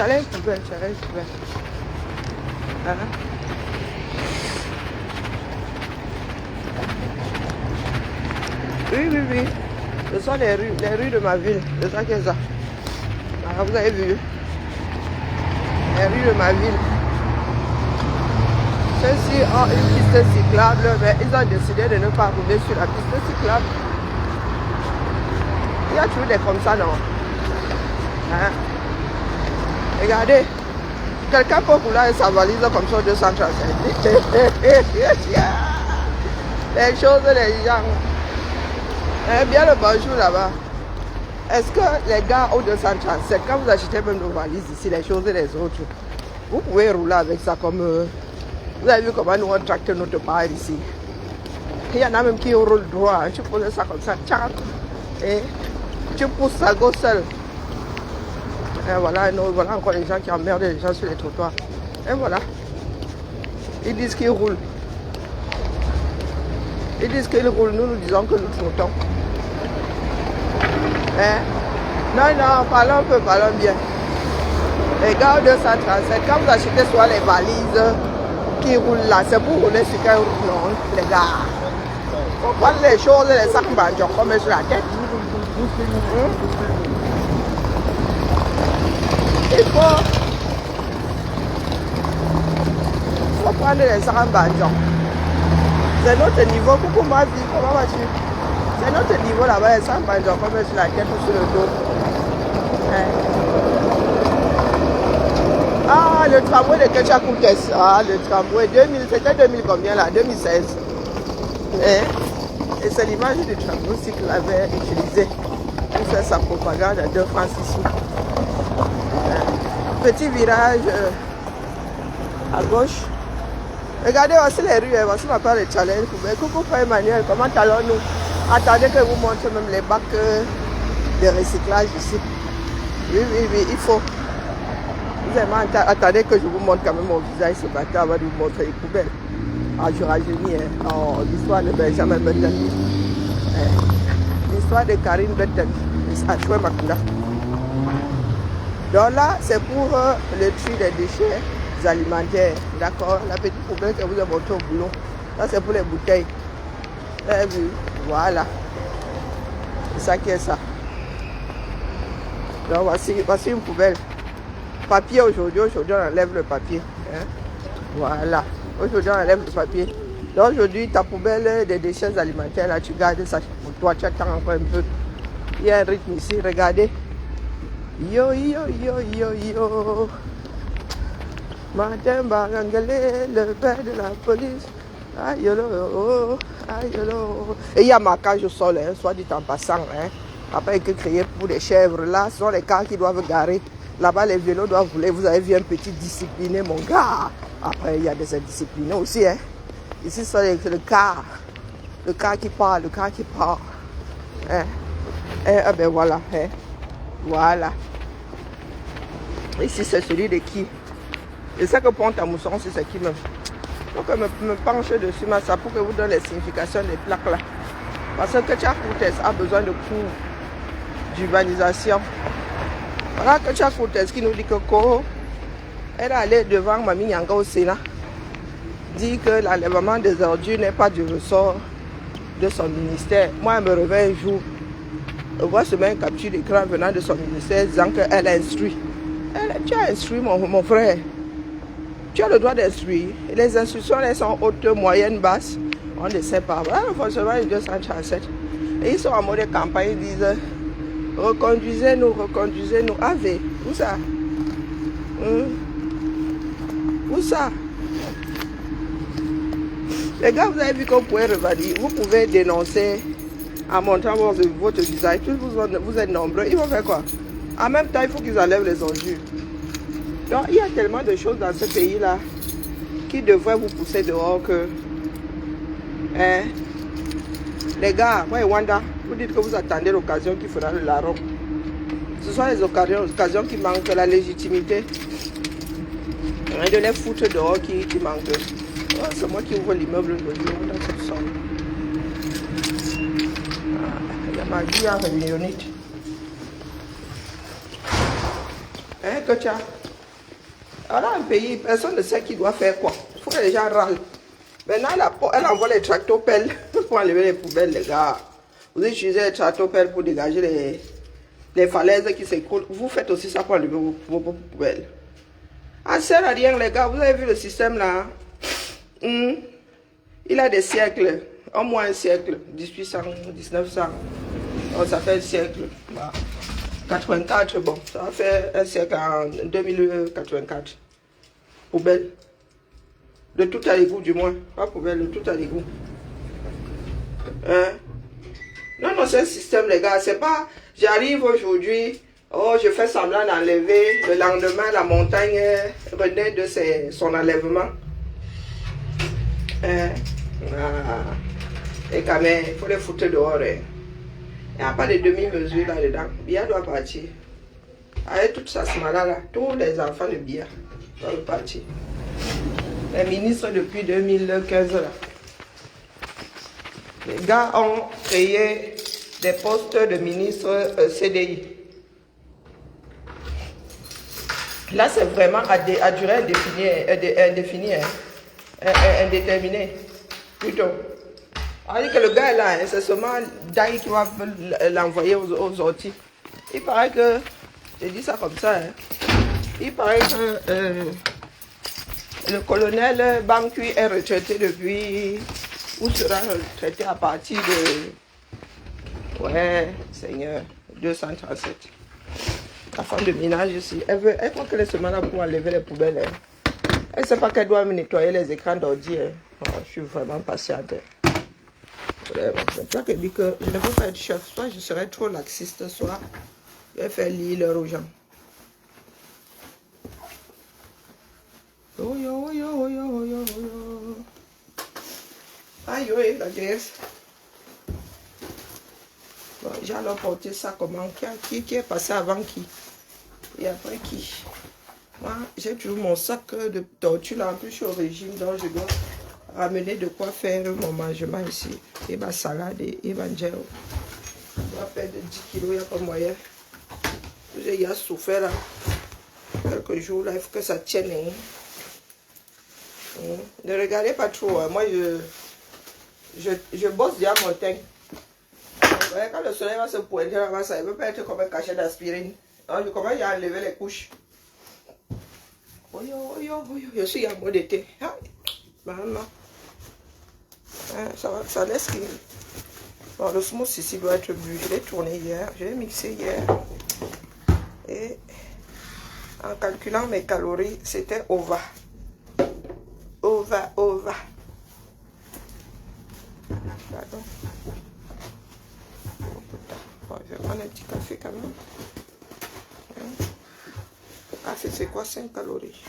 challenge poubelle, challenge poubelle. Hein? Oui, oui, oui. Ce sont les rues de ma ville. C'est ça qui est ça. Alors, vous avez vu. Les rues de ma ville. Ceux-ci ont une piste cyclable, mais ils ont décidé de ne pas rouler sur la piste cyclable. Il y a toujours des comme ça, non? Hein? Regardez. Quelqu'un peut rouler avec sa valise comme ça 235. Les choses, les gens. Eh bien le bonjour là-bas. Est-ce que les gars au 237, quand vous achetez même nos valises ici, les choses et les autres, vous pouvez rouler avec ça comme... vous avez vu comment nous on tracte notre part ici. Il y en a même qui roulent droit. Tu poses ça comme ça, tchac, et tu pousses ça go seul. Et voilà, voilà encore les gens qui emmerdent les gens sur les trottoirs. Et voilà. Ils disent qu'ils roulent. Ils disent qu'ils roulent, nous disons que nous trottons. Hein? Non, non, parlons un peu, parlons bien. Les gars au 237, quand vous achetez soit les valises qui roulent là, c'est pour rouler sur quelle route, non, les gars? Il faut prendre les choses, les sacs banjons comme sur la tête. Il faut prendre les sacs banjons. C'est notre niveau. Coucou ma vie, comment vas-tu? C'est notre niveau là-bas, les sacs banjons comme sur la tête ou sur le dos. Hein? Ah, le tramway de Ketchakoutes. Ah, le tramway 2000, c'était 2000 combien là? 2016. Hein? Et c'est l'image du tramway aussi qu'il avait utilisé pour faire sa propagande à 2 francs 6 sous. Petit virage à gauche. Regardez, voici les rues, voici ma part de challenge. Coucou Frère Emmanuel, comment allons-nous? Attendez que vous montre même les bacs de recyclage ici. Oui, oui, oui, il faut. Vous attendez que je vous montre quand même mon visage ce matin avant de vous montrer les poubelles. Ah, je rajeunis, hein. Oh, l'histoire de Benjamin Button. L'histoire de Karine Button. À Choué Makunda. Donc là, c'est pour le tri des déchets alimentaires. D'accord? La petite poubelle que vous avez montrée au boulot. Ça, c'est pour les bouteilles. Vous avez vu? Voilà. C'est ça qui est ça. Donc voici une poubelle. Papier aujourd'hui on enlève le papier. Hein? Voilà. Aujourd'hui on enlève le papier. Donc aujourd'hui ta poubelle des déchets alimentaires, là tu gardes ça pour toi, tu attends encore un peu. Il y a un rythme ici, regardez. Yo yo yo yo yo. Martin Barangale, le père de la police. Aïe yo, aïe yo. Et il y a marquage au sol, hein, soit dit en passant. Hein. Après que créé pour les chèvres, là, ce sont les cars qui doivent garer. Là-bas, les vélos doivent rouler. Vous avez vu un petit discipliné, mon gars. Après, il y a des indisciplinés aussi. Hein. Ici, c'est le car. Le car qui part, le car qui part. Hein. Eh ben voilà. Hein. Voilà. Ici, c'est celui de qui? Et ça que Pont à Mousson, c'est qui même? Donc, je me penche dessus, mais ça pour que vous donne les significations des plaques là. Parce que Ketchakoutes a besoin de cours d'urbanisation. Voilà Ketchakoutes qui nous dit que elle est allée devant Mami Nyanga au Sénat, dit que l'enlèvement des ordures n'est pas du ressort de son ministère. Moi, elle me réveille un jour, je vois seulement une capture d'écran venant de son ministère disant qu'elle a instruit. Tu as instruit mon frère. Tu as le droit d'instruire. Les instructions, elles sont hautes, moyennes, basses. On ne sait pas. Voilà le fonctionnement du 237. Et ils sont en mode campagne, ils disent reconduisez-nous, reconduisez-nous. Ave, où ça? Où ça? Les gars, vous avez vu qu'on pouvait revenir. Vous pouvez dénoncer en montrant votre visage. Tous vous êtes nombreux. Ils vont faire quoi? En même temps, il faut qu'ils enlèvent les ordures. Donc, il y a tellement de choses dans ce pays-là qui devraient vous pousser dehors que... Hein? Les gars, moi et Wanda, vous dites que vous attendez l'occasion qui fera le larron. Ce sont les occasions qui manquent, la légitimité. De les foutre dehors qui manquent. Oh, c'est moi qui ouvre l'immeuble aujourd'hui. Il y a ma vie à réunionite. Hein, Kocha? On a un pays, personne ne sait qui doit faire quoi. Il faut que les gens râlent. Maintenant, elle envoie les tractopelles pour enlever les poubelles, les gars. Vous utilisez les tractopelles pour dégager les falaises qui s'écroulent. Vous faites aussi ça pour enlever vos poubelles. Ça ne sert à rien, les gars. Vous avez vu le système là? Il a des siècles. Au moins un siècle. 1800, 1900. Donc, ça fait un siècle. Bah, 84, bon. Ça fait un siècle en 2084. Poubelle. De tout à l'égout, du moins. Pas poubelle, de tout à l'égout. Hein? Non, non, c'est un système, les gars. C'est pas, j'arrive aujourd'hui, oh, je fais semblant d'enlever. Le lendemain, la montagne renaît de son enlèvement. Hein? Et quand même, il faut les foutre dehors. Hein. Il n'y a pas de demi-mesure là-dedans. Bia doit partir. Avec toute sa smala là, tous les enfants de Bia doivent partir. Les ministres depuis 2015 là. Les gars ont créé des postes de ministres CDI. Là, c'est vraiment à durée indéfinie, indéterminée, plutôt. On dit que le gars est là, hein, c'est seulement Dai qui va l'envoyer aux orties. Il paraît que, je dis ça comme ça, hein, il paraît que le colonel Bankui est retraité depuis, ou sera retraité à partir de, ouais, Seigneur, 237. La femme de ménage ici, elle croit qu'elle est seulement là pour enlever les poubelles. Hein. Elle ne sait pas qu'elle doit me nettoyer les écrans d'ordi. Hein. Oh, je suis vraiment patiente. C'est ça que je dis que je ne veux pas être chef. Soit je serai trop laxiste, soit je vais faire lire l'heure aux gens. Oh yo, oh yo, oh yo, oh yo, oh yo. Aïe, oui, la graisse. Bon, j'ai alors porté ça comment? Qui est passé avant qui? Et après qui? Moi, j'ai toujours mon sac de tortue là. En plus, je suis au régime, donc je dois ramener de quoi faire mon mangement ici. Et ma salade et ma gel. Je dois faire de 10 kilos, il n'y a pas moyen. J'ai souffert là. Quelques jours là, il faut que ça tienne. Ne regardez pas trop. Hein. Moi, je bosse déjà mon teint. Quand le soleil va se pointer là-bas, ça ne peut pas être comme un cachet d'aspirine. Alors, je commence à enlever les couches. Oh yo, oh yo, oh yo. Je suis à mot d'été. Maman. Ça laisse qu'il. Bon, le smoothie ici doit être bu. Je l'ai tourné hier. Je l'ai mixé hier. Et en calculant mes calories, c'était over. Over. Pardon. Bon, je vais prendre un petit café quand même. Le café, c'est quoi? 5 calories.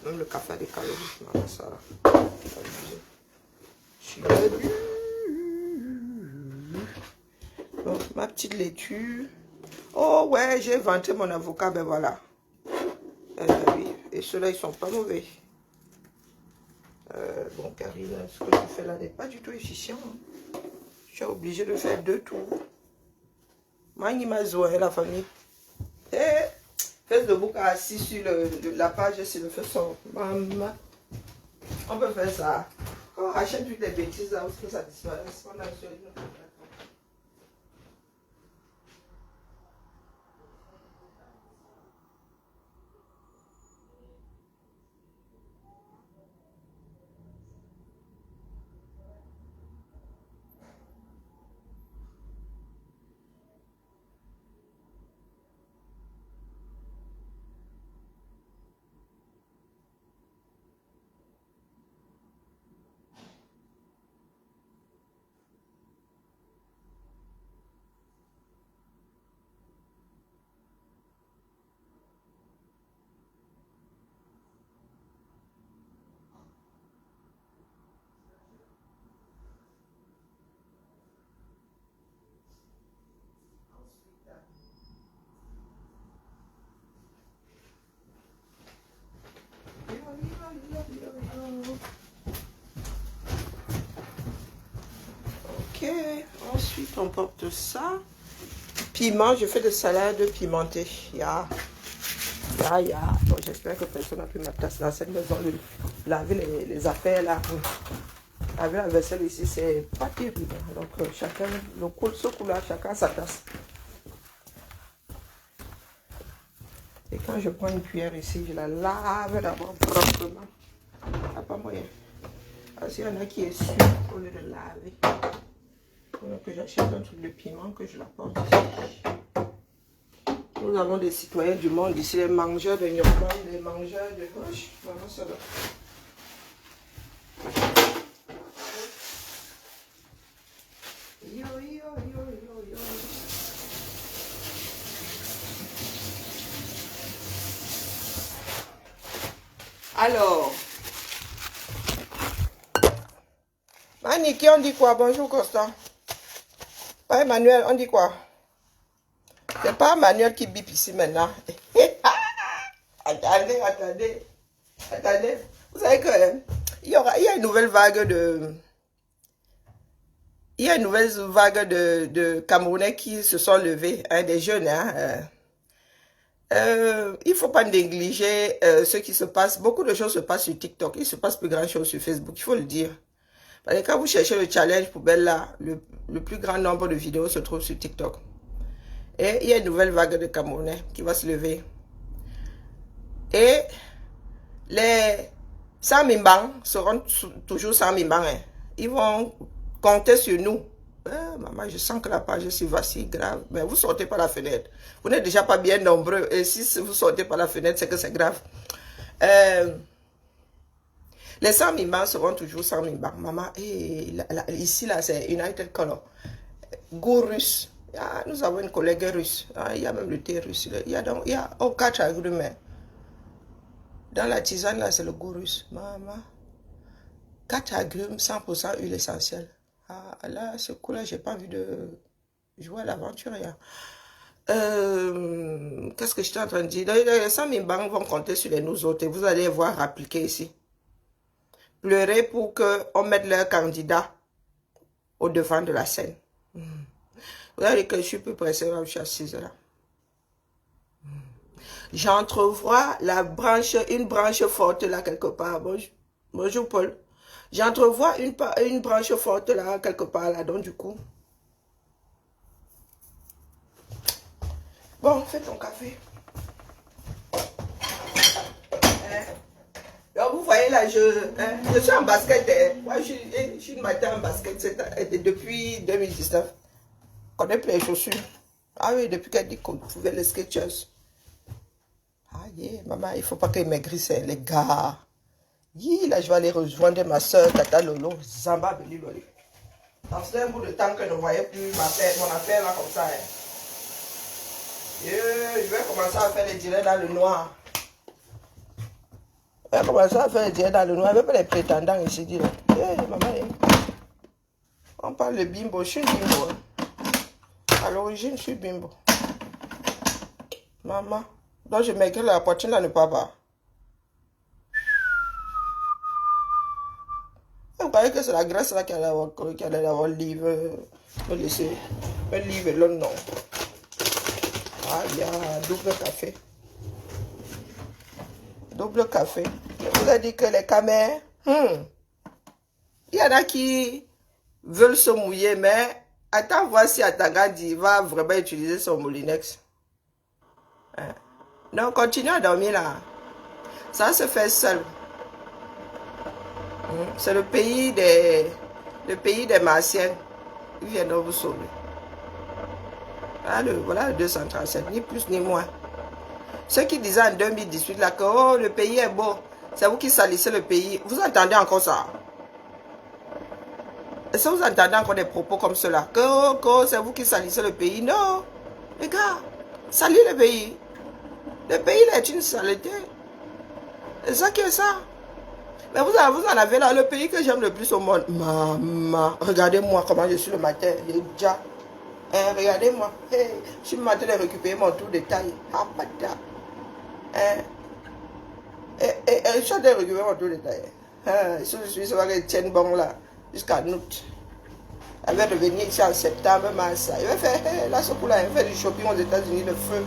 Même le café a des calories. Non, ça. Je suis début. Bon, ma petite laitue. Oh ouais, j'ai inventé mon avocat, ben voilà. Oui, et ceux-là, ils sont pas mauvais. Bon, Karine, ce que tu fais là n'est pas du tout efficient. Hein. Je suis obligé de faire 2 tours. Mani Mazo, la famille. Et fais de bouc assis sur la page, c'est le faisceau. Maman. On peut faire ça. Quand on achète toutes les bêtises là, où ça disparaît, on a sur une autre. Ok, ensuite on porte ça. Piment, je fais des salades pimentées. Bon, j'espère que personne n'a pris ma tasse dans cette maison. Laver les affaires là. Laver la vaisselle ici, c'est pas terrible. Donc, chacun, ce coup-là, chacun sa tasse. Et quand je prends une cuillère ici, je la lave d'abord proprement. Il n'y a pas moyen. Parce qu'il y en a qui est sûr au lieu de laver. Donc j'achète un truc de piment que je l'apporte ici. Nous avons des citoyens du monde ici, les mangeurs de Nyokman, les mangeurs de gauche. Voilà cela. Yo, yo, yo, yo, yo. Alors, Aniki, on dit quoi? Bonjour Constant. Pas Emmanuel, on dit quoi? C'est pas Emmanuel qui bip ici maintenant. Attendez. Vous savez que il y a une nouvelle vague de... Il y a une nouvelle vague de Camerounais qui se sont levés, hein, des jeunes. Hein, il ne faut pas négliger ce qui se passe. Beaucoup de choses se passent sur TikTok. Il ne se passe plus grand chose sur Facebook, il faut le dire. Parce que quand vous cherchez le challenge poubelle là, le plus grand nombre de vidéos se trouve sur TikTok. Et il y a une nouvelle vague de Camerounais qui va se lever. Et les sans Mimbang seront toujours sans Mimbang. Hein. Ils vont compter sur nous. Maman, je sens que la page est vacille, grave. Mais vous sortez par la fenêtre. Vous n'êtes déjà pas bien nombreux. Et si vous sortez par la fenêtre, c'est que c'est grave. Les sans Mimbang seront toujours sans Mimbang. Maman, ici, là, c'est United Color. Goût russe. Nous avons une collègue russe. Il y a même le thé russe. Il y a 4 agrumes. Dans la tisane, là, c'est le goût russe. Maman. 4 agrumes, 100% huile essentielle. Là, ce coup-là, j'ai pas envie de jouer à l'aventurier. Qu'est-ce que je suis en train de dire? Les 100 000 banques vont compter sur les nous autres et vous allez voir appliquer ici. Pleurer pour qu'on mette leur candidat au devant de la scène. Vous allez que je suis plus pressé, je suis assise là. J'entrevois une branche forte là quelque part. Bonjour Paul. J'entrevois une branche forte là quelque part là, donc du coup. Bon, fais ton café. Donc vous voyez là, je suis en basket. Moi, je suis une matin en basket depuis 2019. Je connais plus les chaussures. Ah oui, depuis qu'elle dit qu'on pouvait les Skechers. Ah yeah, maman, il ne faut pas qu'ils maigrissent, les gars. Là, je vais aller rejoindre ma soeur, Tata Lolo, Zamba Beliloli. Ça faisait un bout de temps que je ne voyais plus mon affaire là comme ça. Hein. Je vais commencer à faire les directs dans le noir. Je vais commencer à faire les directs dans le noir. Même les prétendants ici disent. Maman, on parle de bimbo. Je suis bimbo. À l'origine, je suis bimbo. Maman. Donc, je maigris la poitrine là ne part pas. Vous croyez que c'est la graisse là qui allait avoir le livre, me laisser, le livre là, non. Ah, il y a double café. Double café. Je vous ai dit que les caméras, il y en a qui veulent se mouiller, mais attends voir si Atagadi va vraiment utiliser son Moulinex. Hein? Donc, continue à dormir là. Ça se fait seul. C'est le pays des Martiens. Ils viendront vous sauver. Voilà le 237, ni plus ni moins. Ceux qui disaient en 2018 là que oh, le pays est beau, c'est vous qui salissez le pays. Vous entendez encore ça? Est-ce que vous entendez encore des propos comme cela? Que oh, c'est vous qui salissez le pays? Non, les gars, salir le pays. Le pays là est une saleté. C'est ça qui est ça. Mais vous en avez là, le pays que j'aime le plus au monde. Maman, regardez-moi comment je suis le matin. Déjà. Regardez-moi. Hey, je suis le matin de récupérer mon tour de taille. Ah, pata. Je suis en train de récupérer mon tour de taille. Je suis sur le tienne bon là. Jusqu'à août. Elle va revenir ici en septembre, mars. Il va faire, là, ce coup-là, il va faire du shopping aux États-Unis, le feu.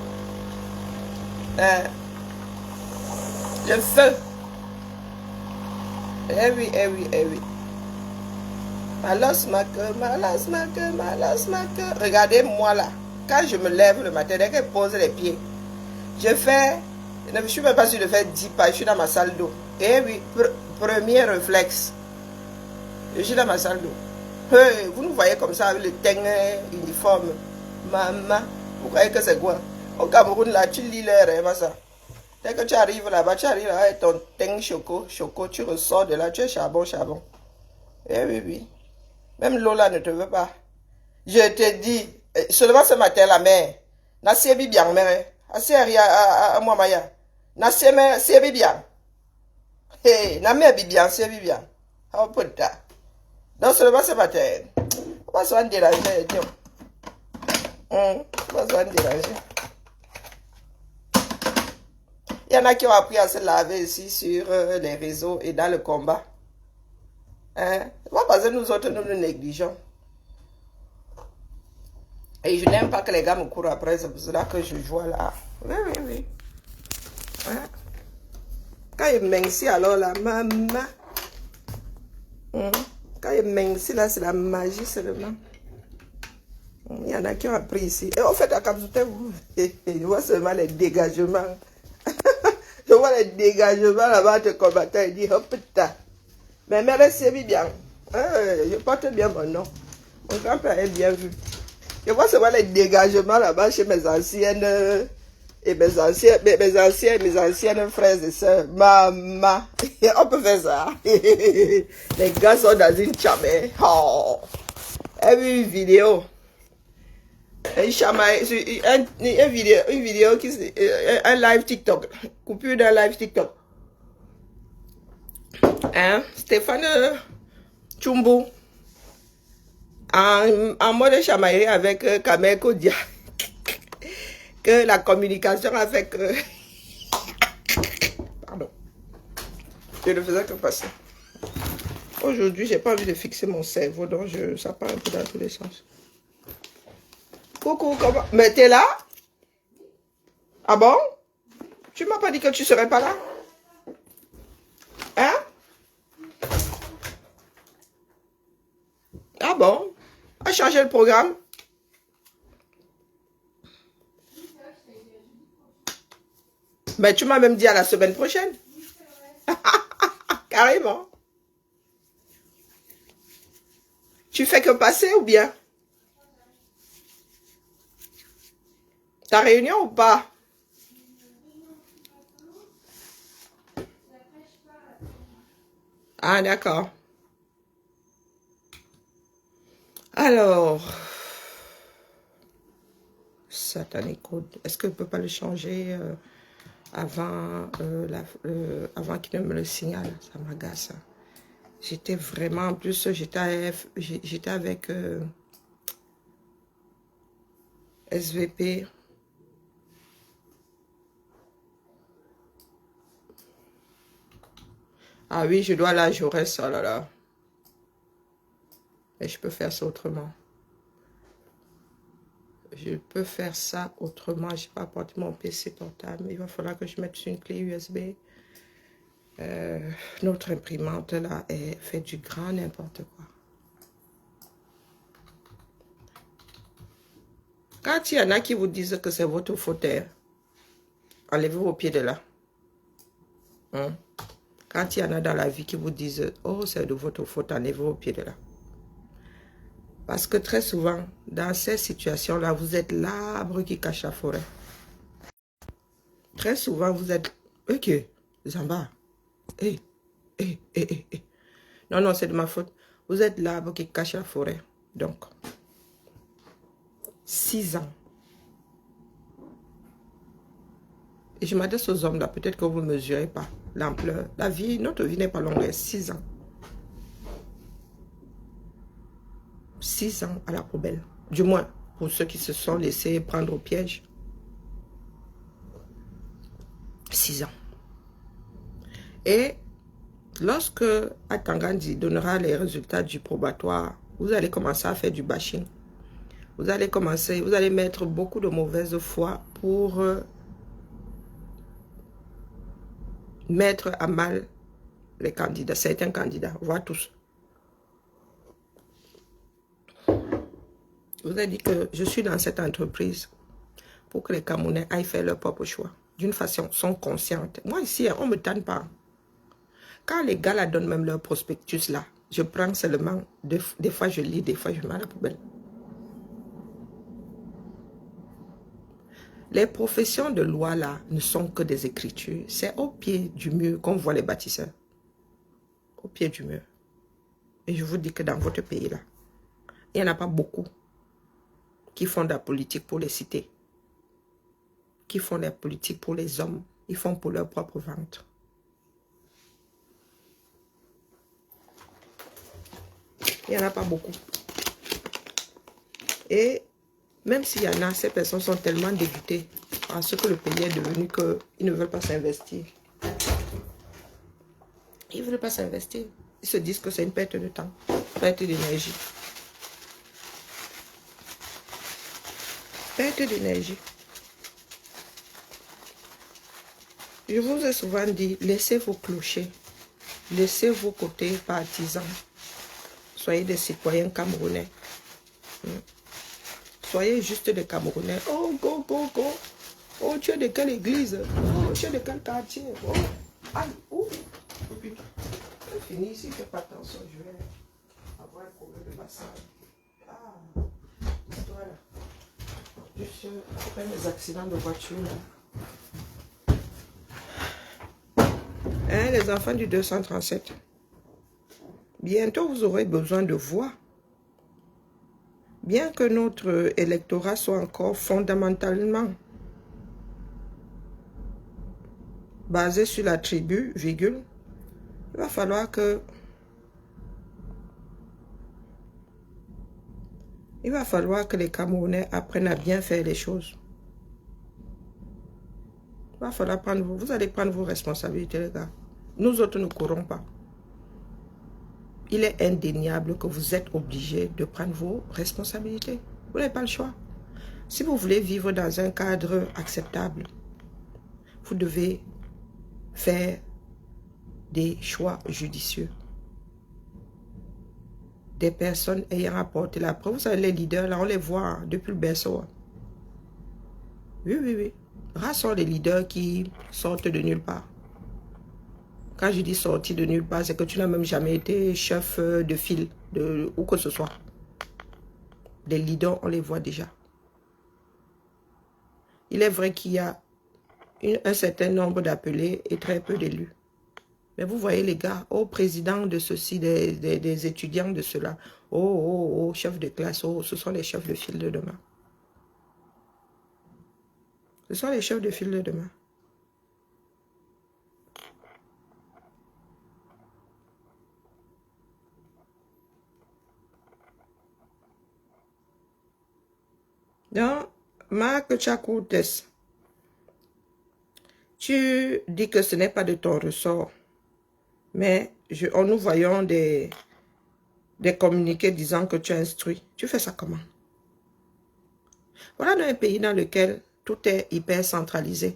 Le feu. Eh oui, eh oui, eh oui. Malos ma queue, malos ma queue, malos ma queue. Regardez-moi là. Quand je me lève le matin, dès que je pose les pieds, je fais, je ne suis même pas sûr de faire 10 pas, je suis dans ma salle d'eau. Eh oui, premier réflexe. Je suis dans ma salle d'eau. Hey, vous nous voyez comme ça avec le teint uniforme. Maman, vous croyez que c'est quoi? Au Cameroun, là, tu lis l'heure, hein, ça. Dès que tu arrives là-bas, tu arrives là avec ton teint choco, tu ressors de là, tu es charbon, charbon. Eh oui, oui. Même Lola ne te veut pas. Je te dis, seulement ce matin, la mère, n'a pas bien, mère. Assez à moi, Maya. N'a pas bien. Hey, n'a pas bien, c'est bien. Oh, putain. Donc, seulement ce matin, on va se faire déranger, tiens. On va se faire déranger. Il y en a qui ont appris à se laver ici sur les réseaux et dans le combat. Hein? Pas parce que nous autres, nous négligeons. Et je n'aime pas que les gars me courent après, c'est pour cela que je joue là. Oui, oui, oui. Hein? Quand il m'incie, alors la maman. Quand il m'incie, là, c'est la magie seulement. Il y en a qui ont appris ici. Et en fait, à Kapsouté, je vois seulement les dégagements. Je vois les dégagements là-bas de combattants. Il dit, oh putain. Mais merci bien. Je porte bien mon nom. Mon grand-père est bien vu. Je vois seulement les dégagements là-bas chez mes anciennes et mes anciennes frères et sœurs. Maman, on peut faire ça. Les gars sont dans une chambre. Oh. J'ai vu une vidéo. Une vidéo qui un live TikTok. Coupure d'un live TikTok. Hein? Stéphane Tchumbu. En mode chamaillerie avec Kamel Kodia. Que la communication a fait que... Pardon. Je ne faisais que passer. Aujourd'hui, j'ai pas envie de fixer mon cerveau, donc ça part un peu dans tous les sens. Coucou, comment... Mais t'es là? Ah bon? Tu m'as pas dit que tu serais pas là? Hein? Ah bon? A changé le programme? Mais tu m'as même dit à la semaine prochaine. Carrément. Tu fais que passer ou bien? Ta réunion ou pas? Ah, d'accord. Alors, Satanic Code. Est-ce que je ne peux pas le changer avant qu'il ne me le signale? Ça m'agace. J'étais vraiment, en plus, j'étais avec SVP. Ah oui, je dois la Jaurès, oh là là. Mais je peux faire ça autrement. Je peux faire ça autrement. Je n'ai pas apporté mon PC portable. Mais il va falloir que je mette sur une clé USB. Notre imprimante là, elle fait du grand n'importe quoi. Quand il y en a qui vous disent que c'est votre faute, enlevez vos pieds de là. Hein? Quand il y en a dans la vie qui vous disent « Oh, c'est de votre faute, enlevez vos pieds de là. » Parce que très souvent, dans ces situations-là, vous êtes l'arbre qui cache la forêt. Très souvent, vous êtes... Ok, Zamba. Non, non, c'est de ma faute. Vous êtes l'arbre qui cache la forêt. Donc, 6 ans. Et je m'adresse aux hommes là, peut-être que vous ne mesurez pas l'ampleur. La vie, notre vie n'est pas longue, 6 ans. 6 ans à la poubelle. Du moins, pour ceux qui se sont laissés prendre au piège. 6 ans. Et lorsque Atangandi donnera les résultats du probatoire Vous allez commencer à faire du bashing. Vous allez mettre beaucoup de mauvaise foi pour mettre à mal les candidats, certains candidats, voire tous. Vous avez dit que je suis dans cette entreprise pour que les Camerounais aillent faire leur propre choix. D'une façon, sont conscientes. Moi ici, on ne me tanne pas. Quand les gars là donnent même leur prospectus là, je prends seulement, des fois je lis, des fois je mets à la poubelle. Les professions de loi là ne sont que des écritures. C'est au pied du mur qu'on voit les bâtisseurs. Au pied du mur. Et je vous dis que dans votre pays là, il n'y en a pas beaucoup qui font de la politique pour les cités, qui font de la politique pour les hommes. Ils font pour leur propre ventre. Il n'y en a pas beaucoup. Et même s'il y en a, ces personnes sont tellement dégoûtées par ce que le pays est devenu qu'ils ne veulent pas s'investir. Ils ne veulent pas s'investir. Ils se disent que c'est une perte de temps, perte d'énergie. Perte d'énergie. Je vous ai souvent dit, laissez vos clochers, laissez vos côtés partisans. Soyez des citoyens camerounais. Soyez juste des Camerounais. Oh, go, go, go. Oh, tu es de quelle église? Oh, tu es de quel quartier? Oh, aïe, oh. Putain, c'est fini. Si je ne fais pas attention, je vais avoir un problème de bassin. Ah, voilà. Juste après les accidents de voiture. Hein, les enfants du 237. Bientôt, vous aurez besoin de voix. Bien que notre électorat soit encore fondamentalement basé sur la tribu, virgule, il va falloir que les Camerounais apprennent à bien faire les choses. Il va falloir vous allez prendre vos responsabilités, les gars. Nous autres ne courons pas. Il est indéniable que vous êtes obligés de prendre vos responsabilités. Vous n'avez pas le choix. Si vous voulez vivre dans un cadre acceptable, vous devez faire des choix judicieux. Des personnes ayant apporté la preuve. Vous savez, les leaders, là, on les voit depuis le berceau. Oui, oui, oui. Rares sont les leaders qui sortent de nulle part. Quand je dis sortir de nulle part, c'est que tu n'as même jamais été chef de file, ou que ce soit. Les leaders, on les voit déjà. Il est vrai qu'il y a un certain nombre d'appelés et très peu d'élus. Mais vous voyez les gars, oh président de ceci, des étudiants de cela, oh chef de classe, oh ce sont les chefs de file de demain. Ce sont les chefs de file de demain. Donc, Marc Tchakoutes, tu dis que ce n'est pas de ton ressort, mais nous voyons des communiqués disant que tu instruis. Tu fais ça comment? Voilà un pays dans lequel tout est hyper centralisé.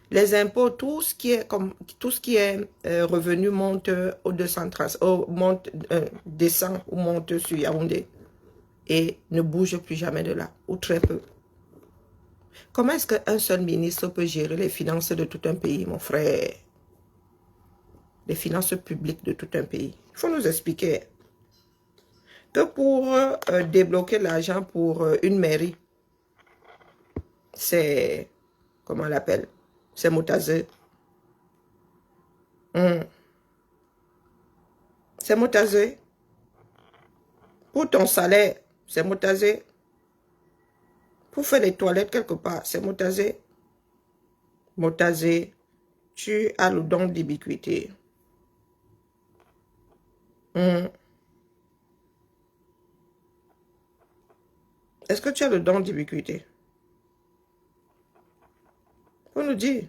Les impôts, tout ce qui est revenu monte descend ou monte sur Yaoundé et ne bouge plus jamais de là, ou très peu. Comment est-ce qu'un seul ministre peut gérer les finances de tout un pays, mon frère? Les finances publiques de tout un pays. Il faut nous expliquer que pour débloquer l'argent pour une mairie, c'est, comment on l'appelle? C'est Moutazé. C'est Moutazé. Pour ton salaire, c'est Moutazé. Pour faire les toilettes quelque part, c'est Moutazé. Moutazé, tu as le don d'ubiquité. Est-ce que tu as le don d'ubiquité? Faut nous dire.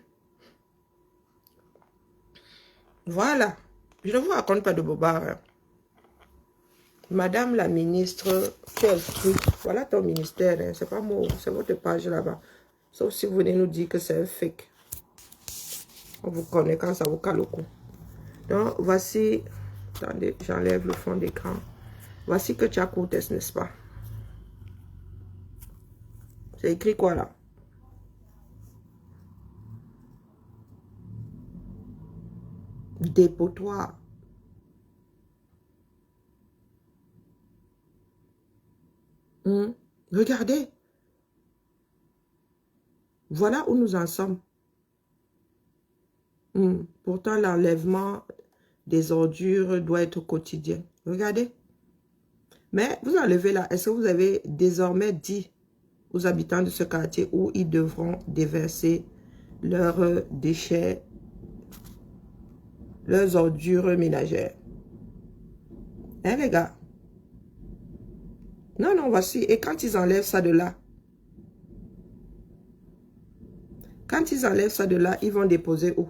Voilà. Je ne vous raconte pas de bobard. Hein. Madame la ministre, qui instruit, voilà ton ministère, hein, c'est pas moi, c'est votre page là-bas. Sauf si vous venez nous dire que c'est un fake. On vous connaît quand ça vous cale au cou. Donc, voici, attendez, j'enlève le fond d'écran. Voici que tu as Courtes, n'est-ce pas? C'est écrit quoi là? Dépotoir. Regardez. Voilà où nous en sommes. Pourtant, l'enlèvement des ordures doit être quotidien. Regardez. Mais vous enlevez là. Est-ce que vous avez désormais dit aux habitants de ce quartier où ils devront déverser leurs déchets, leurs ordures ménagères? Hein, les gars? Non, non, voici. Et quand ils enlèvent ça de là, ils vont déposer où?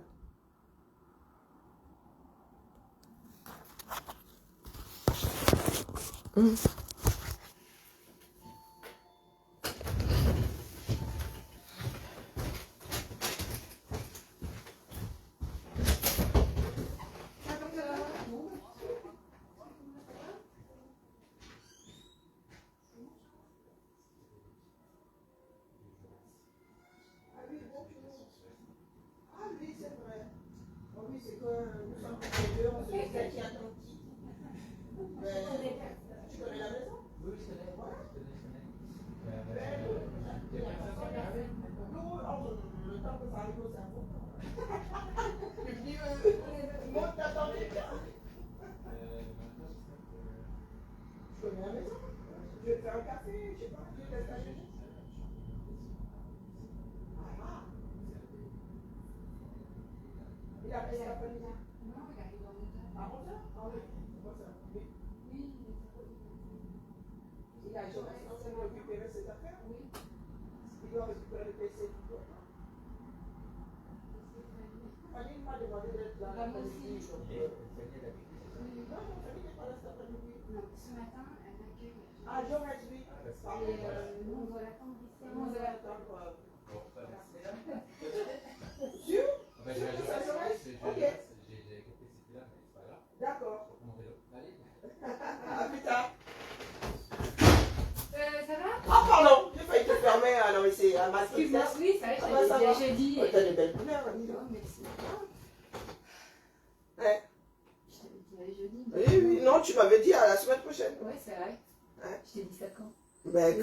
Non, tu m'avais dit à la semaine prochaine. Oui, c'est vrai. Hein? Je t'ai dit ça quand? Ben,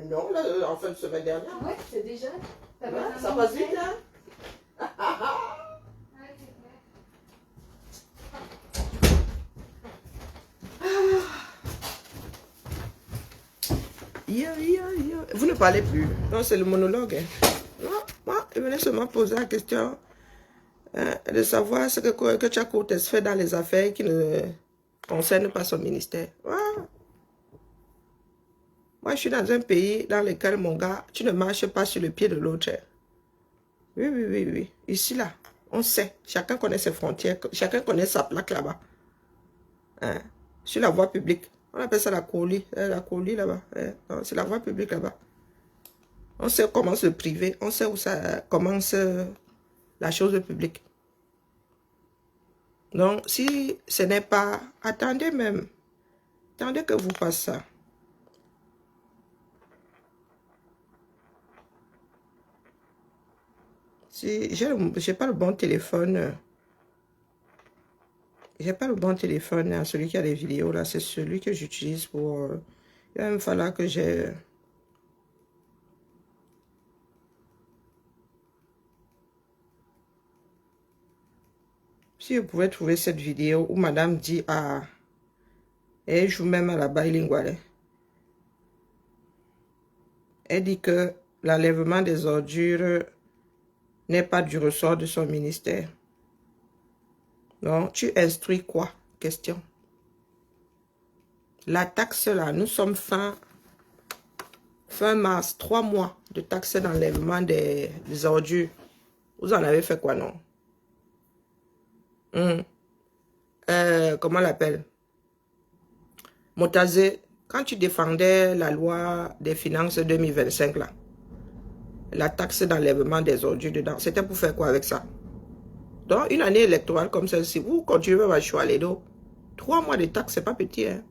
non, là, en fin de semaine dernière. Oui, c'est déjà. Ça passe vite, hein? Vous ne parlez plus. Non, c'est le monologue. Hein. Non, moi, je venais seulement poser la question de savoir ce que Tchak fait dans les affaires qui ne concernent pas son ministère. Ah. Moi, je suis dans un pays dans lequel, mon gars, tu ne marches pas sur le pied de l'autre. Oui, oui, oui, oui. Ici, là, on sait. Chacun connaît ses frontières. Chacun connaît sa plaque là-bas. Hein? Sur la voie publique. On appelle ça la colis. La colis là-bas. C'est la voie publique là-bas. On sait où commence le privé. On sait où ça commence la chose publique. Donc, si ce n'est pas... Attendez même. Attendez que vous passiez ça. Si j'ai pas le bon téléphone... J'ai pas le bon téléphone, celui qui a des vidéos là, c'est celui que j'utilise pour... il va me falloir que j'ai... Si vous pouvez trouver cette vidéo où madame dit à... Elle joue même à la bilinguale. Elle dit que l'enlèvement des ordures n'est pas du ressort de son ministère. Donc, tu instruis quoi? Question. La taxe là, nous sommes fin mars, 3 mois de taxe d'enlèvement des ordures. Vous en avez fait quoi, non? Comment on l'appelle? Motazé, quand tu défendais la loi des finances 2025, là, la taxe d'enlèvement des ordures dedans, c'était pour faire quoi avec ça? Donc, une année électorale comme celle-ci, vous continuez à choisir les dos. 3 mois de taxe, c'est pas petit, hein?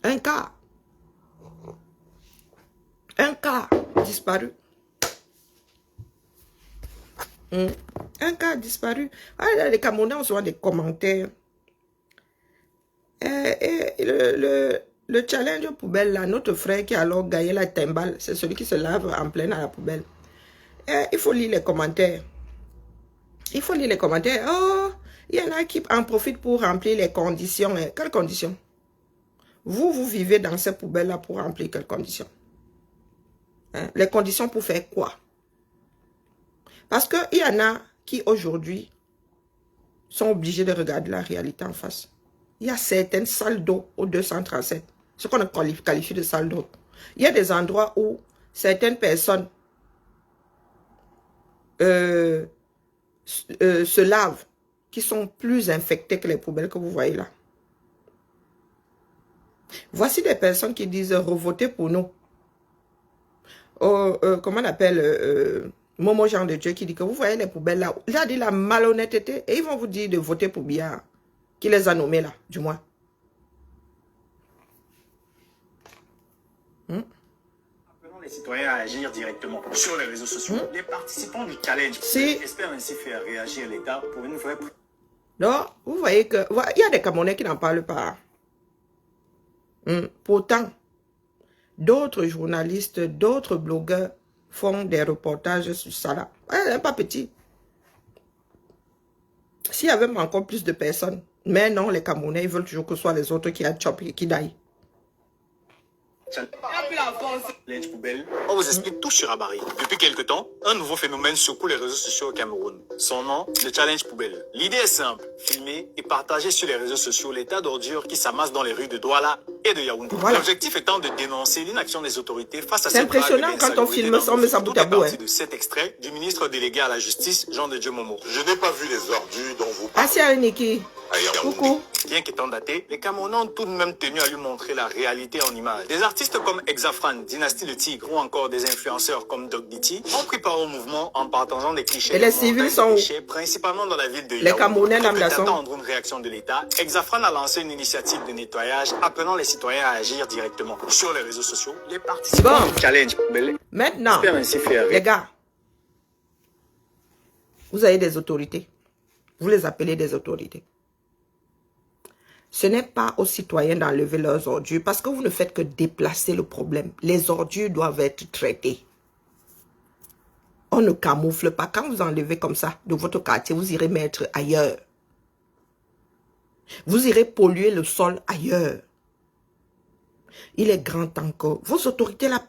Un quart disparu. Un quart disparu. Ah, les Camerounais ont souvent des commentaires. Le challenge poubelle, là, notre frère qui a alors gagné la timbale, c'est celui qui se lave en pleine à la poubelle. Il faut lire les commentaires. Il faut lire les commentaires. Oh, il y en a qui en profitent pour remplir les conditions. Quelles conditions? Vous vivez dans ces poubelles-là pour remplir quelles conditions? Hein? Les conditions pour faire quoi? Parce qu'il y en a qui aujourd'hui sont obligés de regarder la réalité en face. Il y a certaines salles d'eau au 237, ce qu'on qualifie de salles d'eau. Il y a des endroits où certaines personnes se lavent, qui sont plus infectées que les poubelles que vous voyez là. Voici des personnes qui disent revotez pour nous. Comment on appelle Momo Jean de Dieu qui dit que vous voyez les poubelles là. Il a dit la malhonnêteté et ils vont vous dire de voter pour Biya, qui les a nommés là, du moins. Appelons les citoyens à agir directement sur les réseaux sociaux. Les participants du challenge espèrent ainsi faire réagir l'État pour une vraie... Donc, vous voyez que il y a des Camerounais qui n'en parlent pas. Pourtant, d'autres journalistes, d'autres blogueurs font des reportages sur ça là. Elle n'est pas petit. S'il y avait encore plus de personnes, mais non, les Camerounais, ils veulent toujours que ce soit les autres qui a chop et qui d'aillent. Challenge poubelle. On vous explique tout sur Habari. Depuis quelque temps, un nouveau phénomène secoue les réseaux sociaux au Cameroun. Son nom, le challenge poubelle. L'idée est simple, filmer et partager sur les réseaux sociaux les tas d'ordures qui s'amassent dans les rues de Douala et de Yaoundé. Voilà. L'objectif étant de dénoncer l'inaction des autorités face à cette vague d'insalubrité. C'est impressionnant quand on filme sans mettre sa bout à bout. De cet extrait du ministre délégué à la justice, Jean de Dieu Momo. Je n'ai pas vu les ordures dont vous parlez. Ah, c'est Niki. Coucou. Bien qu'étant daté, les Camerounais ont tout de même tenu à lui montrer la réalité en images. Des artistes comme Exafran, Dynastie le Tigre ou encore des influenceurs comme Doc Diti ont pris part au mouvement en partageant des clichés. Et les civils sont où? Principalement dans la ville de Yaoundé. Les Camerounais n'ont pas attendre une réaction de l'État. Exafran a lancé une initiative de nettoyage appelant les citoyens à agir directement sur les réseaux sociaux. Les participants du challenge. Maintenant, les gars, vous avez des autorités. Vous les appelez des autorités. Ce n'est pas aux citoyens d'enlever leurs ordures parce que vous ne faites que déplacer le problème. Les ordures doivent être traitées. On ne camoufle pas. Quand vous enlevez comme ça de votre quartier, vous irez mettre ailleurs. Vous irez polluer le sol ailleurs. Il est grand temps que vos autorités là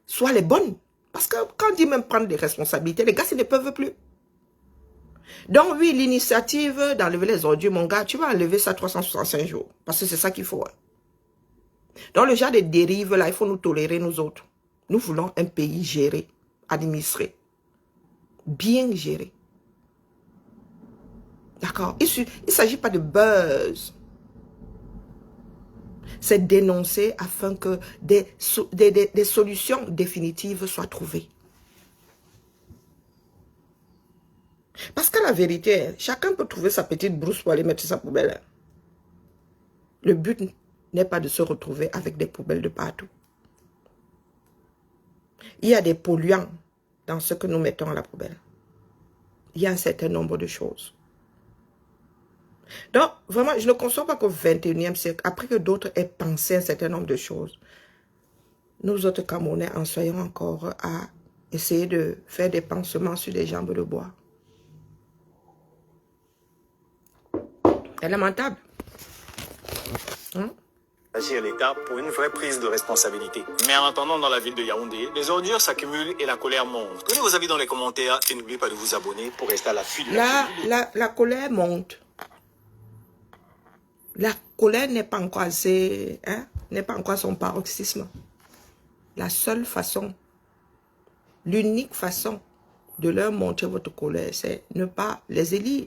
soient les bonnes. Parce que quand on dit même prendre des responsabilités, les gars, ils ne peuvent plus. Donc oui, l'initiative d'enlever les ordures, mon gars, tu vas enlever ça 365 jours. Parce que c'est ça qu'il faut. Dans le genre de dérives, là, il faut nous tolérer, nous autres. Nous voulons un pays géré, administré, bien géré. D'accord? Il ne s'agit pas de buzz. C'est dénoncer afin que des solutions définitives soient trouvées. Parce que la vérité, chacun peut trouver sa petite brousse pour aller mettre sa poubelle. Le but n'est pas de se retrouver avec des poubelles de partout. Il y a des polluants dans ce que nous mettons à la poubelle. Il y a un certain nombre de choses. Donc, vraiment, je ne conçois pas qu'au XXIe siècle, après que d'autres aient pensé un certain nombre de choses, nous autres Camerounais en soyons encore à essayer de faire des pansements sur des jambes de bois. C'est lamentable. Agir l'État pour une vraie prise de responsabilité. Mais en attendant, dans la ville de Yaoundé, les ordures s'accumulent et la colère monte. Donnez vos avis dans les commentaires et n'oubliez pas de vous abonner pour rester à l'affût de la colère monte. La colère n'est pas encore assez, n'est pas encore à son paroxysme. La seule façon, l'unique façon de leur montrer votre colère, c'est ne pas les élire.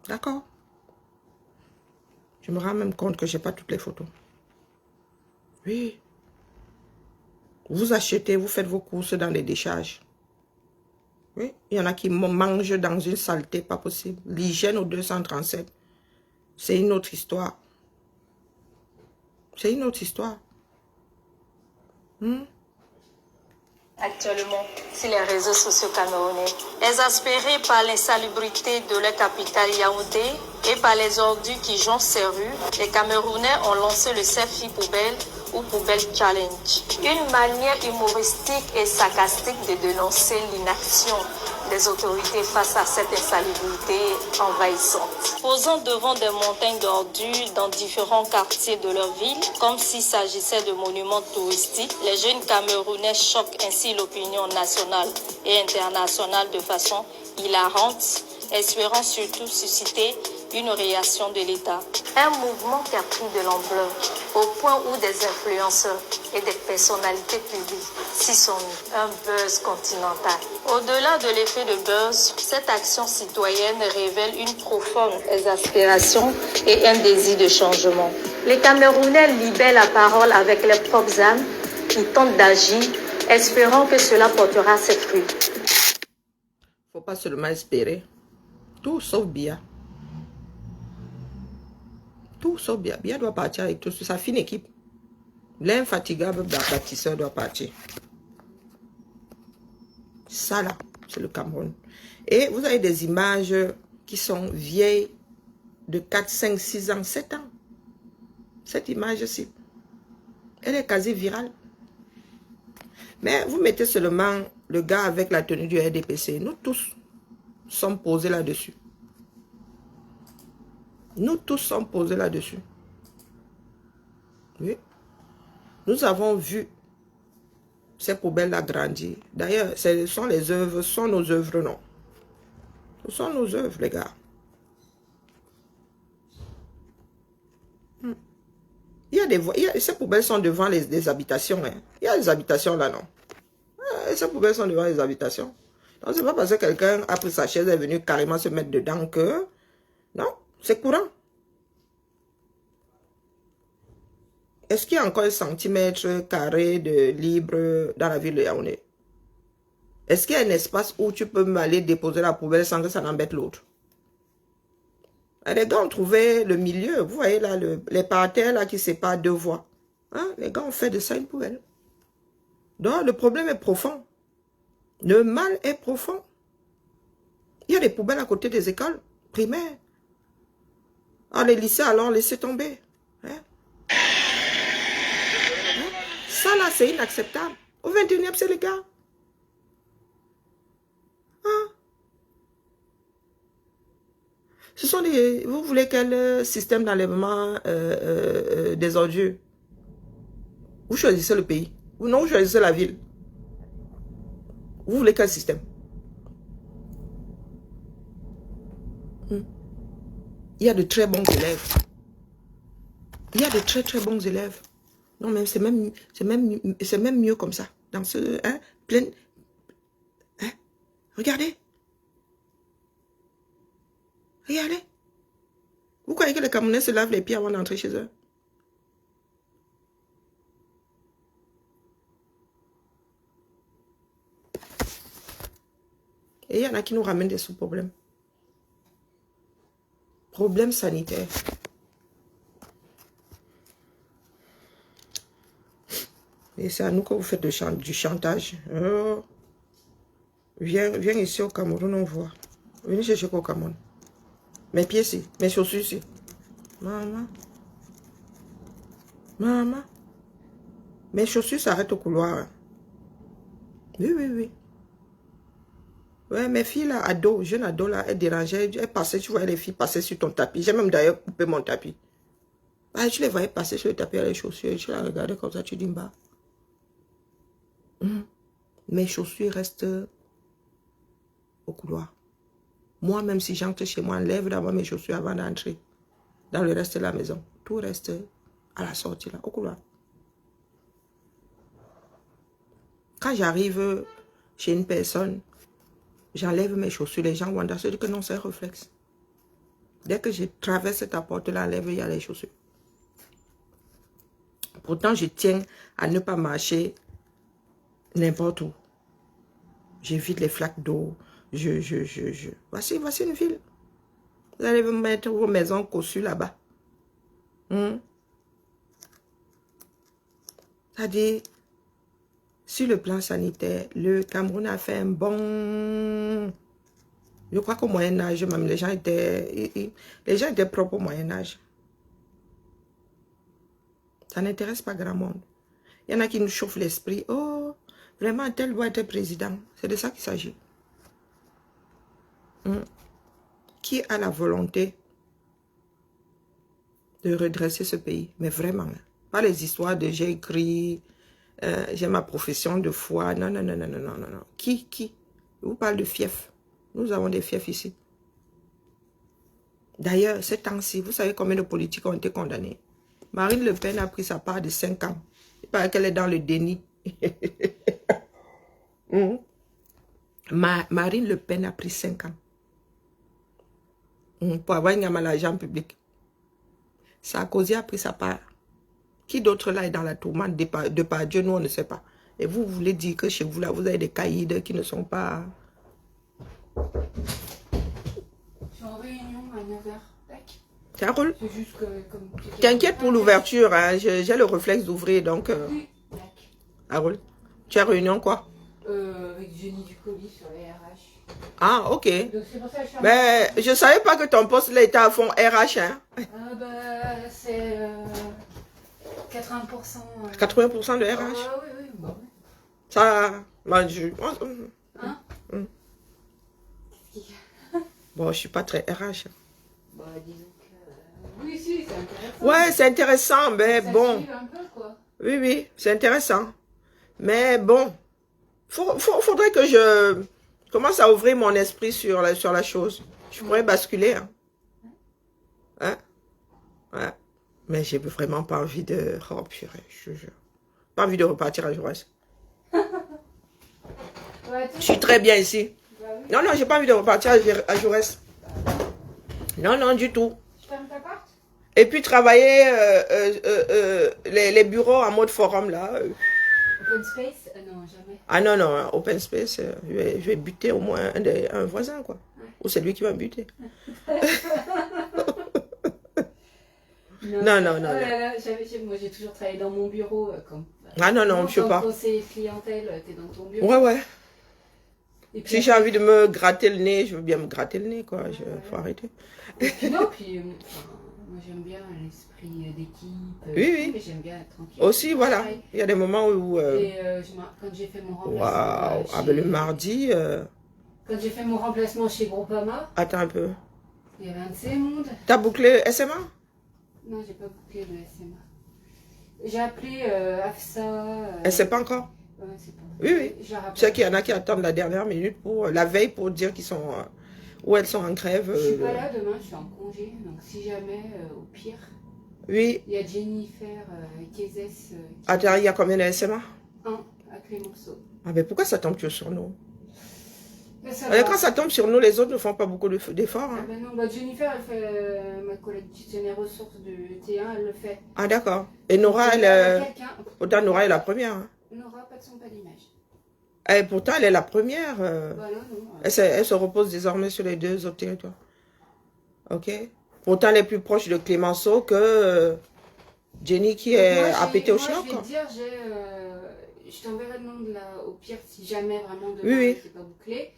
D'accord? Je me rends même compte que je n'ai pas toutes les photos. Oui. Vous achetez, vous faites vos courses dans les décharges. Oui. Il y en a qui mangent dans une saleté pas possible. L'hygiène au 237. C'est une autre histoire. C'est une autre histoire. Actuellement, sur les réseaux sociaux camerounais, exaspérés par l'insalubrité de leur capitale Yaoundé et par les ordures qui jonchent ces rues, les Camerounais ont lancé le selfie poubelle ou poubelle challenge. Une manière humoristique et sarcastique de dénoncer l'inaction des autorités face à cette insalubrité envahissante. Posant devant des montagnes d'ordures dans différents quartiers de leur ville, comme s'il s'agissait de monuments touristiques, les jeunes Camerounais choquent ainsi l'opinion nationale et internationale de façon hilarante, espérant surtout susciter une réaction de l'État. Un mouvement qui a pris de l'ampleur, au point où des influenceurs et des personnalités publiques s'y sont mis. Un buzz continental. Au-delà de l'effet de buzz, cette action citoyenne révèle une profonde exaspération et un désir de changement. Les Camerounais libèrent la parole avec leurs propres âmes. Ils tentent d'agir, espérant que cela portera ses fruits. Faut pas seulement espérer. Tout sauf Bia. Tout sauf Bia. Bia doit partir avec tout sa fine équipe. L'infatigable bâtisseur doit partir. Ça là, c'est le Cameroun. Et vous avez des images qui sont vieilles de 4, 5, 6 ans, 7 ans. Cette image-ci, elle est quasi virale. Mais vous mettez seulement le gars avec la tenue du RDPC. Nous tous sommes posés là-dessus. Nous tous sommes posés là-dessus. Oui. Nous avons vu ces poubelles-là grandir. D'ailleurs, ce sont les œuvres, ce sont nos œuvres, non. Ce sont nos œuvres, les gars. Il y a des ces poubelles sont devant les habitations. Hein. Il y a des habitations là, non. Ces poubelles sont devant les habitations. Donc, c'est pas parce que quelqu'un a pris sa chaise et est venu carrément se mettre dedans que... Non, c'est courant. Est-ce qu'il y a encore un centimètre carré de libre dans la ville de Yaoundé? Est-ce qu'il y a un espace où tu peux aller déposer la poubelle sans que ça n'embête l'autre? Les gars ont trouvé le milieu. Vous voyez là, les parterres là qui séparent deux voies. Hein? Les gars ont fait de ça une poubelle. Donc le problème est profond. Le mal est profond. Il y a des poubelles à côté des écoles primaires. Ah, les lycées alors, laissez tomber. Hein? Ça là, c'est inacceptable. Au 21e, c'est les gars. Hein? Ce sont des... Vous voulez quel système d'enlèvement des ordures? Vous choisissez le pays. Ou non, vous choisissez la ville. Vous voulez quel système? Il y a de très bons élèves. Il y a de très très bons élèves. Non, mais c'est même mieux comme ça. Dans ce... Hein, plein... Hein, regardez. Regardez. Vous croyez que les Camerounais se lavent les pieds avant d'entrer chez eux? Et il y en a qui nous ramènent des sous-problèmes. Problèmes sanitaires. Et c'est à nous que vous faites du chantage. Oh. Viens ici au Cameroun, on voit. Venez chercher au Cameroun. Mes pieds ici, mes chaussures ici. Maman. Maman. Mes chaussures s'arrêtent au couloir. Hein. Oui, oui, oui. Ouais, mes filles là, ado, jeune ado là, elles dérangeaient. Elles passaient, tu voyais les filles passer sur ton tapis. J'ai même d'ailleurs coupé mon tapis. Ah, tu les voyais passer sur le tapis avec les chaussures. Tu les regardais comme ça, tu dis bah. Mes chaussures restent au couloir. Moi, même si j'entre chez moi, enlève d'abord mes chaussures avant d'entrer dans le reste de la maison. Tout reste à la sortie, là, au couloir. Quand j'arrive chez une personne, j'enlève mes chaussures. Les gens vont se dire que non, c'est un réflexe. Dès que je traverse cette porte-là, il y a les chaussures. Pourtant, je tiens à ne pas marcher n'importe où. J'évite les flaques d'eau. Voici une ville. Vous allez me mettre vos maisons cossues là-bas. C'est-à-dire, sur le plan sanitaire, le Cameroun a fait un bon... Je crois qu'au Moyen-Âge, même les gens étaient propres au Moyen-Âge. Ça n'intéresse pas grand monde. Il y en a qui nous chauffent l'esprit. Oh, vraiment, tel doit être président. C'est de ça qu'il s'agit. Qui a la volonté de redresser ce pays? Mais vraiment, pas les histoires de j'ai écrit, j'ai ma profession de foi. Non. Qui? Je vous parle de fief. Nous avons des fiefs ici. D'ailleurs, ces temps-ci, vous savez combien de politiques ont été condamnés? Marine Le Pen a pris sa part de 5 ans. Il paraît qu'elle est dans le déni. Marine Le Pen a pris 5 ans. Pour avoir une gamme à l'argent public. Sarkozy a pris sa part. Qui d'autre là est dans la tourmente de par Dieu, nous on ne sait pas. Et vous voulez dire que chez vous là, vous avez des caïds qui ne sont pas... Je suis en réunion à 9h. Tac. Ça roule. C'est juste que comme... T'inquiète pour l'ouverture, hein. J'ai le réflexe d'ouvrir, donc... Oui. Tac. Ça roule. Tu as réunion quoi? Avec Jenny Ducolis sur les RH. Ah, ok. Donc c'est pour ça que je suis en... Mais je savais pas que ton poste là était à fond RH, hein. C'est 80%. 80% de RH. Oui, bon. Ça... Bah, Hein? Bon, je suis pas très RH. Bah, disons que... Oui, si, c'est intéressant. Ouais, c'est intéressant, mais Ça bon. suit un peu, quoi. Oui, c'est intéressant. Mais bon, faudrait que je commence à ouvrir mon esprit sur la chose. Je pourrais basculer. Hein? Ouais. Mais j'ai vraiment pas envie de... Oh, purée, je te jure. Pas envie de repartir à Jaurès. Ouais, Je suis très bien ici. Bah oui. Non, j'ai pas envie de repartir à Jaurès. Non, du tout. Je ferme ta porte? Et puis travailler les bureaux en mode forum là. Open space? Non, jamais. Ah non, open space, je vais buter au moins un voisin quoi. Ouais. Ou c'est lui qui va me buter. Non. Oh là là, moi j'ai toujours travaillé dans mon bureau comme... Ah non, je sais pas. Quand conseiller clientèle, t'es dans ton bureau. Ouais. Et puis, Si j'ai envie de me gratter le nez, je veux bien me gratter le nez quoi. Faut arrêter. Et puis non, puis moi j'aime bien l'esprit d'équipe. Oui. Mais j'aime bien être tranquille. Aussi, voilà. Il y a des moments où... Et quand j'ai fait mon remplacement... Waouh. Ah ben le mardi... Quand j'ai fait mon remplacement chez Groupama, Attends un peu. il y avait un de ces mondes. T'as bouclé SMA? Non, j'ai pas bouclé le SMA. J'ai appelé AFSA. Elle sait pas encore? Ouais, c'est pas. Oui. J'ai rappelé. Tu sais qu'il y en a qui attendent la dernière minute pour la veille pour dire qu'ils sont où elles sont en grève. Je suis pas là demain, je suis en congé, donc si jamais, au pire, Oui. il y a Jennifer Kézès Attends, il y a combien de SMA? 1 à Clémenceau. Ah mais pourquoi ça tombe que sur nous? Ben, ça Et va. quand ça tombe sur nous, les autres ne font pas beaucoup d'efforts. Ah Hein. ben non, Jennifer, elle fait ma collègue gestionnaire ressources de T1, elle le fait. Ah d'accord. Et Nora, Quelqu'un. pourtant Nora est la première. Hein. Nora, pas de son, pas d'image. Et pourtant, elle est la première. Bah non. Elle se repose désormais sur les 2 autres territoires. Ok. Pourtant, elle est plus proche de Clémenceau que Jenny qui est à péter au chinois. Je vais te dire, je t'enverrai le nom de la... Au pire, si jamais vraiment demain, Oui. c'est pas bouclé,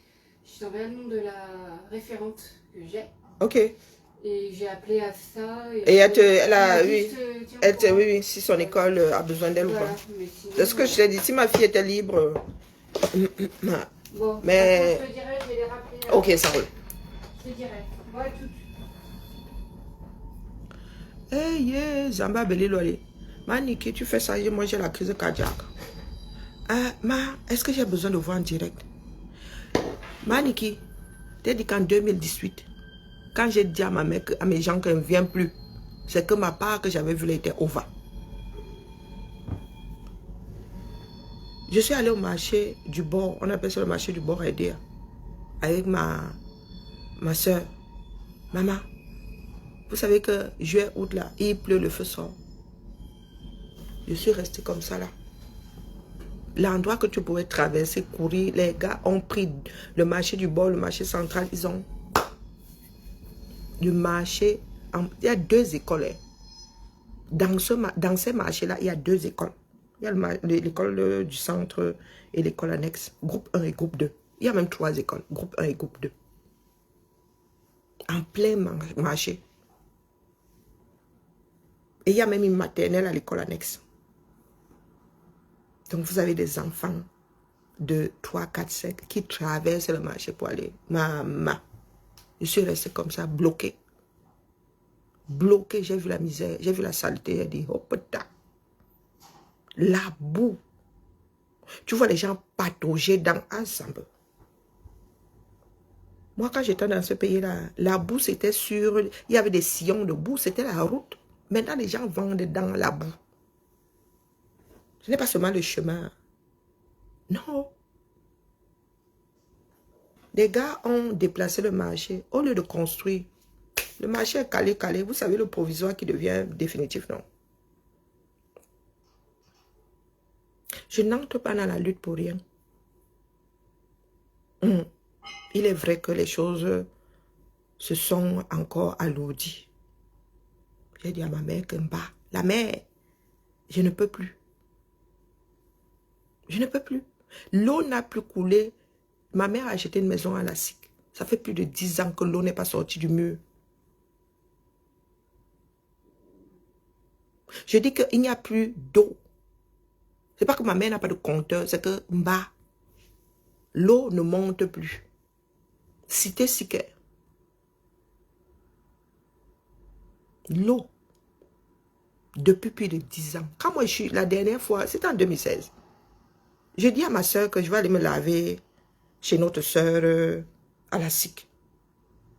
je t'enverrai le nom de la référente que j'ai. Ok. Et j'ai appelé AFSA. Et elle a, oui. Oui, Oui, si son école a besoin d'elle ou pas. C'est ce que je t'ai dit. Si ma fille était libre. Bon, mais. je te dirai, je vais les rappeler. Ok, ça roule. Je te dirai. Ouais, tout. Hey, Zamba Beliloli. Maniki, tu fais ça, moi j'ai la crise cardiaque. Est-ce que j'ai besoin de voir en direct? Maniki, t'as dit qu'en 2018, quand j'ai dit à ma mère, à mes gens qu'elle ne vient plus, c'est que ma part que j'avais vue était over. Je suis allée au marché du bord, on appelle ça le marché du bord à Edea, avec ma soeur. Maman, Vous savez que juillet, août, là, il pleut, le feu sort. Je suis restée comme ça, là. L'endroit que tu pouvais traverser, courir, les gars ont pris le marché du bord, le marché central, ils ont... Le marché... Il y a 2 écoles. Dans ces marchés-là, il y a 2 écoles. Il y a l'école du centre et l'école annexe. Groupe 1 et groupe 2. Il y a même 3 écoles. Groupe 1 et groupe 2. En plein marché. Et il y a même une maternelle à l'école annexe. Donc vous avez des enfants de 3, 4, 5 qui traversent le marché pour aller. Maman. Je suis restée comme ça, bloquée. Bloquée, j'ai vu la misère, j'ai vu la saleté. J'ai dit, oh putain. La boue. Tu vois les gens patauger dans ensemble. Moi, quand j'étais dans ce pays-là, la boue, c'était sur... Il y avait des sillons de boue, c'était la route. Maintenant, les gens vendent dans la boue. Ce n'est pas seulement le chemin. Non. Les gars ont déplacé le marché. Au lieu de construire, le marché est calé. Vous savez, le provisoire qui devient définitif, non. Je n'entre pas dans la lutte pour rien. Il est vrai que les choses se sont encore alourdies. J'ai dit à ma mère que la mère, je ne peux plus. Je ne peux plus. L'eau n'a plus coulé. Ma mère a acheté une maison à la SIC. Ça fait plus de 10 ans que l'eau n'est pas sortie du mur. Je dis qu'il n'y a plus d'eau. C'est pas que ma mère n'a pas de compteur, c'est que l'eau ne monte plus. Cité Siquet. L'eau. Depuis plus de 10 ans. Quand moi je suis, la dernière fois, c'était en 2016. Je dis à ma soeur que je vais aller me laver chez notre soeur à la SIC.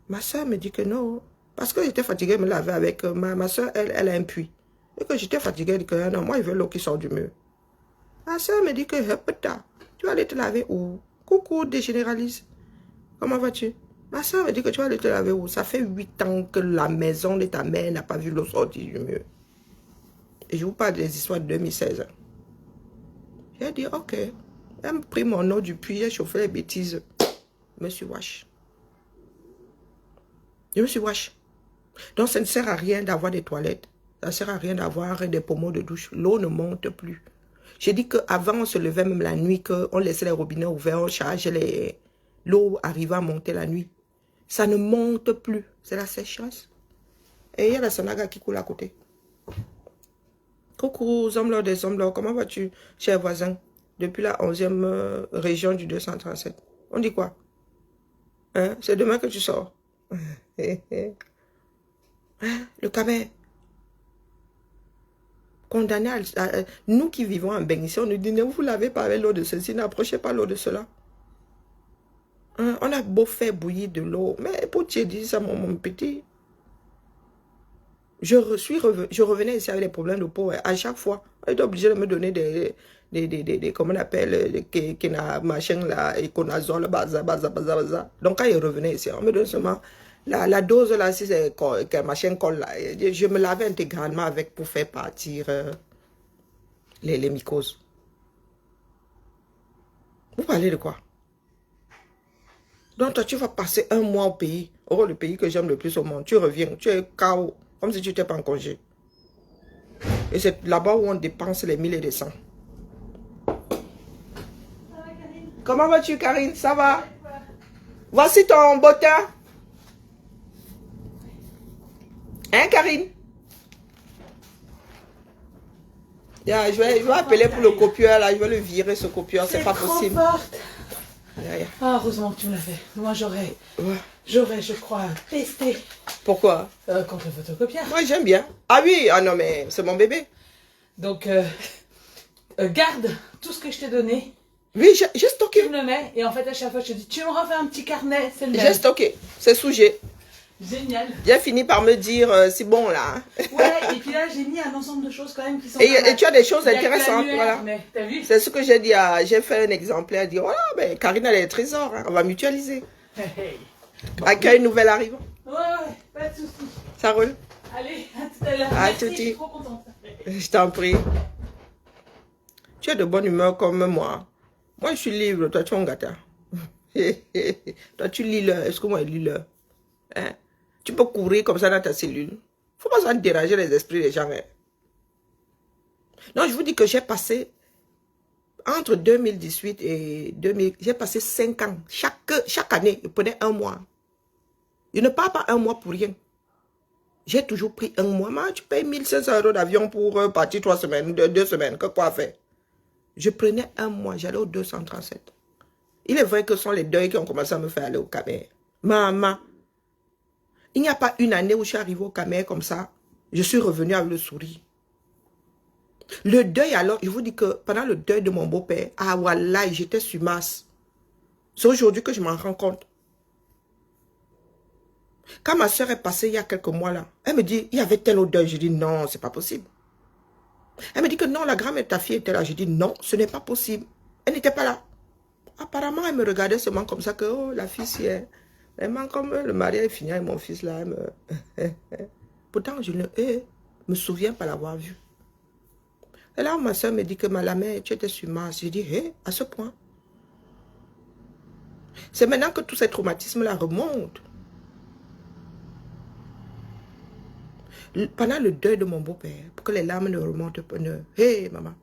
Ma soeur me dit que non. Parce que j'étais fatiguée de me laver avec ma soeur, elle a un puits. Et que j'étais fatiguée, elle dit que non, moi je veux l'eau qui sort du mur. Ma soeur me dit que tu vas aller te laver où? Coucou, dégénéralise. Comment vas-tu? Ma soeur me dit que tu vas aller te laver où? Ça fait 8 ans que la maison de ta mère n'a pas vu l'eau sortir du mur. Et je vous parle des histoires de 2016. J'ai dit, ok. Elle m'a pris mon eau du puits, j'ai chauffé les bêtises. Je me suis wash. Je me suis wash. Donc, ça ne sert à rien d'avoir des toilettes. Ça ne sert à rien d'avoir des pommeaux de douche. L'eau ne monte plus. J'ai dit qu'avant, on se levait même la nuit, qu'on laissait les robinets ouverts, on chargeait les... L'eau arrivait à monter la nuit. Ça ne monte plus. C'est la sécheresse. Et il y a la Sanaga qui coule à côté. Coucou, Zomblor des Zomblor, comment vas-tu, cher voisin? Depuis la 11e région du 237. On dit quoi? Hein? C'est demain que tu sors. Hein? Le Caber. Condamné à... Nous qui vivons en bain ici, on nous dit, ne vous lavez pas avec l'eau de ceci, n'approchez pas l'eau de cela. Hein? On a beau faire bouillir de l'eau. Mais pour te dire ça, mon petit... Je revenais ici avec des problèmes de peau. À chaque fois, on est obligé de me donner des comment on appelle, des machin là, éconazole, baza. Donc quand je revenais ici, on me donne seulement la dose là, si c'est machin colle là. Je me lavais intégralement avec pour faire partir les mycoses. Vous parlez de quoi? Donc toi, tu vas passer 1 mois au pays, le pays que j'aime le plus au monde. Tu reviens, tu es KO. Comme si tu n'étais pas en congé. Et c'est là-bas où on dépense les 1000 et des 100. Comment vas-tu, Karine? Ça va? Voici ton bottin. Hein, Karine? Yeah, je vais appeler pour le copieur, là. Je vais le virer, ce copieur. C'est pas possible. Ah, heureusement que tu me l'as fait. Moi, j'aurais, je crois, pesté. Pourquoi? Contre le photocopieur. Moi, j'aime bien. Ah oui, ah non, mais c'est mon bébé. Donc, garde tout ce que je t'ai donné. Oui, j'ai stocké. Tu me le mets, et en fait, à chaque fois, je te dis, tu me refais un petit carnet, c'est le même. J'ai stocké, c'est sous G. Génial. J'ai fini par me dire, c'est bon là. Ouais, et puis là, j'ai mis un ensemble de choses quand même qui sont... Et tu as des choses intéressantes, voilà. T'as vu? C'est ce que j'ai dit, j'ai fait un exemplaire, dire, voilà, ben, Karine a les trésors, hein, on va mutualiser. Hey. Accueil nouvel arrivant. Ouais, pas de soucis. Ça roule? Allez, à tout à l'heure. À Merci, tout de je suis suite. trop contente. Je t'en prie. Tu es de bonne humeur comme moi. Moi, je suis libre. Toi, tu es un gâteau. Toi, tu lis l'heure. Est-ce que moi, je lis l'heure? Hein? Tu peux courir comme ça dans ta cellule. Faut pas ça déranger les esprits des gens. Hein? Non, je vous dis que j'ai passé, entre 2018 et 2000, j'ai passé 5 ans. Chaque année, je prenais un mois. Je ne pars pas un mois pour rien. J'ai toujours pris un mois. Mais tu payes 1500 € d'avion pour partir 3 semaines, 2 semaines. Que quoi faire? Je prenais un mois. J'allais au 237. Il est vrai que ce sont les deuils qui ont commencé à me faire aller au Camer. Maman, il n'y a pas une année où je suis arrivée au Camer comme ça. Je suis revenue avec le sourire. Le deuil alors, je vous dis que pendant le deuil de mon beau-père, ah voilà, j'étais sur masse. C'est aujourd'hui que je m'en rends compte. Quand ma soeur est passée il y a quelques mois là, elle me dit, il y avait tel au deuil. Je dis non, c'est pas possible. Elle me dit que non, la grand-mère de ta fille était là. Je dis non, ce n'est pas possible. Elle n'était pas là. Apparemment, elle me regardait seulement comme ça que, oh, la fille, si elle... Vraiment, comme le mariage est fini avec mon fils là, elle me... Pourtant, je ne me souviens pas l'avoir vue. Et là, ma soeur me dit que la mère, tu étais sur Mars. Je dis, hé, à ce point. C'est maintenant que tous ces traumatismes-là remontent. Pendant le deuil de mon beau-père, pour que les larmes ne remontent pas, hé, maman,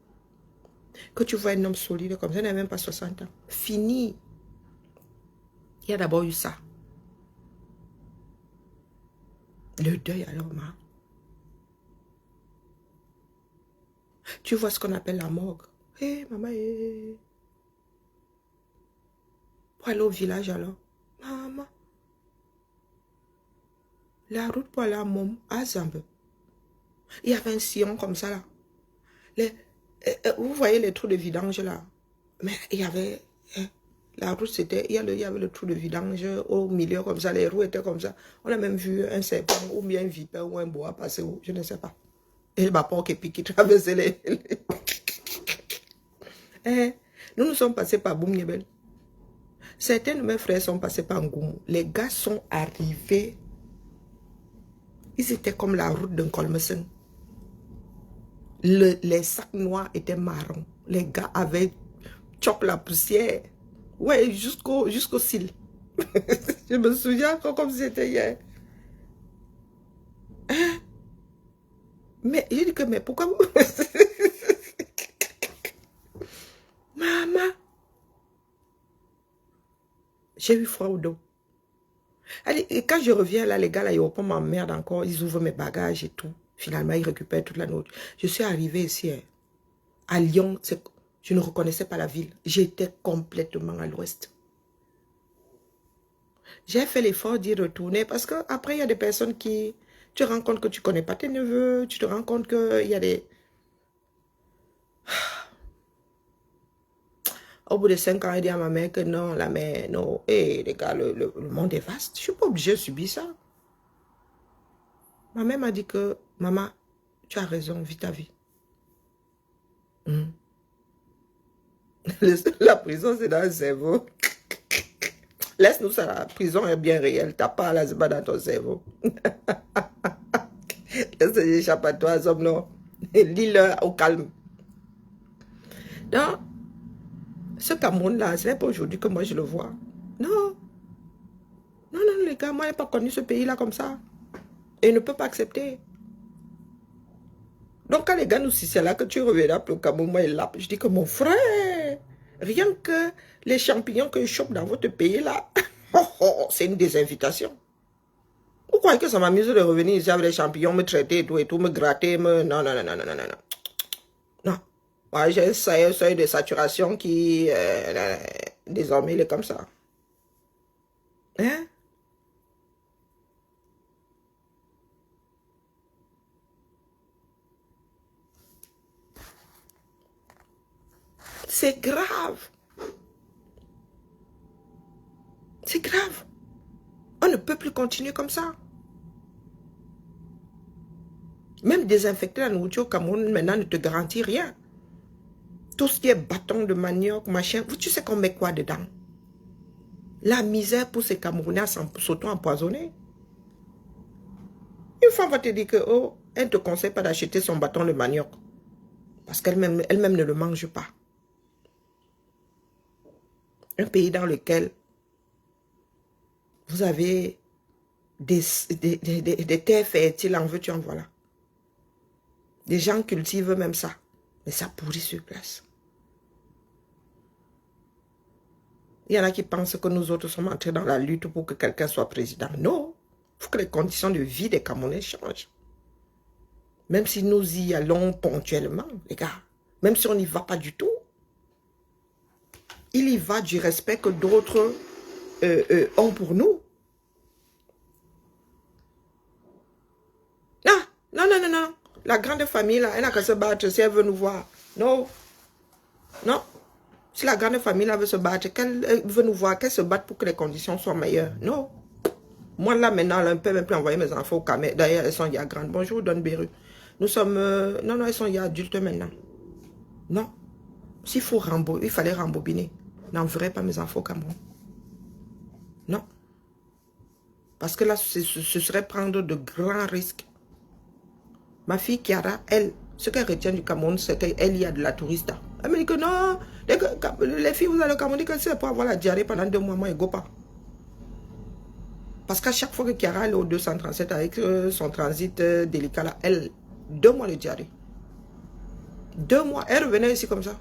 que tu vois un homme solide comme ça, il n'a même pas 60 ans. Fini. Il y a d'abord eu ça. Le deuil alors, maman. Tu vois ce qu'on appelle la morgue. Hé, maman, hé. Pour aller au village alors. Maman. La route pour aller à Mom, à Zambe. Il y avait un sillon comme ça là. Vous voyez les trous de vidange là. Mais il y avait... la route c'était... Il y avait le trou de vidange au milieu comme ça. Les roues étaient comme ça. On a même vu un serpent ou bien un vipère ou un boa passer où. Je ne sais pas. Et ma porc qui traversait les... nous nous sommes passés par Boum Niebel. Certains de mes frères sont passés par Ngoumou. Les gars sont arrivés. Ils étaient comme la route d'un Colmesen. Les sacs noirs étaient marrons. Les gars avaient choc la poussière. Ouais, jusqu'au cil. Je me souviens comme si c'était hier. Hein? Mais je dis que, mais pourquoi vous... Maman. J'ai eu froid au dos. Allez, et quand je reviens là, les gars, là, ils m'emmerdent encore. Ils ouvrent mes bagages et tout. Finalement, ils récupèrent toute la note. Je suis arrivée ici, à Lyon. Je ne reconnaissais pas la ville. J'étais complètement à l'ouest. J'ai fait l'effort d'y retourner parce qu'après, il y a des personnes qui... Tu te rends compte que tu ne connais pas tes neveux. Tu te rends compte qu'il y a des... Au bout de 5 ans, il dit à ma mère que non, la mère, non. Et les gars, le monde est vaste. Je ne suis pas obligée de subir ça. Ma mère m'a dit que, maman, tu as raison, vis ta vie. La prison, c'est dans le cerveau. Laisse-nous ça, la prison est bien réelle. Tu n'as pas là, c'est pas dans ton cerveau. Laisse échappatoire, homme, non. Lis-le au calme. Donc, ce Cameroun-là, ce n'est pas aujourd'hui que moi je le vois. Non. Non, non, les gars, moi, je n'ai pas connu ce pays-là comme ça. Et ne peut pas accepter. Donc, quand les gars nous disent, c'est là que tu reviendras pour le Cameroun, moi, je dis que mon frère, rien que les champignons que je chope dans votre pays-là, c'est une désinvitation. Vous croyez que ça m'amuse de revenir ici avec les champignons, me traiter et tout, me gratter, me... Non, non, non, non, non, non, non. Non. Moi, j'ai un seuil de saturation qui, désormais, il est comme ça. Hein? C'est grave. C'est grave. On ne peut plus continuer comme ça. Même désinfecter la nourriture au Cameroun, maintenant, ne te garantit rien. Tout ce qui est bâton de manioc, machin, tu sais qu'on met quoi dedans? La misère pour ces Camerounais s'auto-empoisonner. Une femme va te dire que, oh, elle ne te conseille pas d'acheter son bâton de manioc. Parce qu'elle-même ne le mange pas. Un pays dans lequel vous avez des terres fertiles, en veux-tu, en voilà. Des gens cultivent même ça. Mais ça pourrit sur place. Il y en a qui pensent que nous autres sommes entrés dans la lutte pour que quelqu'un soit président. Non. Il faut que les conditions de vie des Camerounais changent. Même si nous y allons ponctuellement, les gars. Même si on n'y va pas du tout. Il y va du respect que d'autres ont pour nous. Ah, non, non, non, non. La grande famille, là, elle n'a qu'à se battre si elle veut nous voir. Non. Non. Si la grande famille, là, veut se battre, qu'elle veut nous voir, qu'elle se batte pour que les conditions soient meilleures. Non. Moi, là, maintenant, elle ne peut même plus envoyer mes enfants au Cameroun. D'ailleurs, elles sont ya grandes. Bonjour, Don Beru. Nous sommes... non, non, elles sont ya adultes maintenant. Non. S'il faut il fallait rembobiner. N'enverrai pas mes enfants au Cameroun. Non. Parce que là, ce serait prendre de grands risques. Ma fille Chiara, elle, ce qu'elle retient du Cameroun, c'est qu'elle y a de la touriste. Elle me dit que non, les filles, vous allez au Cameroun, que c'est pour avoir la diarrhée pendant 2 mois, moi, elle ne go pas. Parce qu'à chaque fois que Chiara est au 237 avec son transit délicat, là, elle, 2 mois de diarrhée. 2 mois, elle revenait ici comme ça.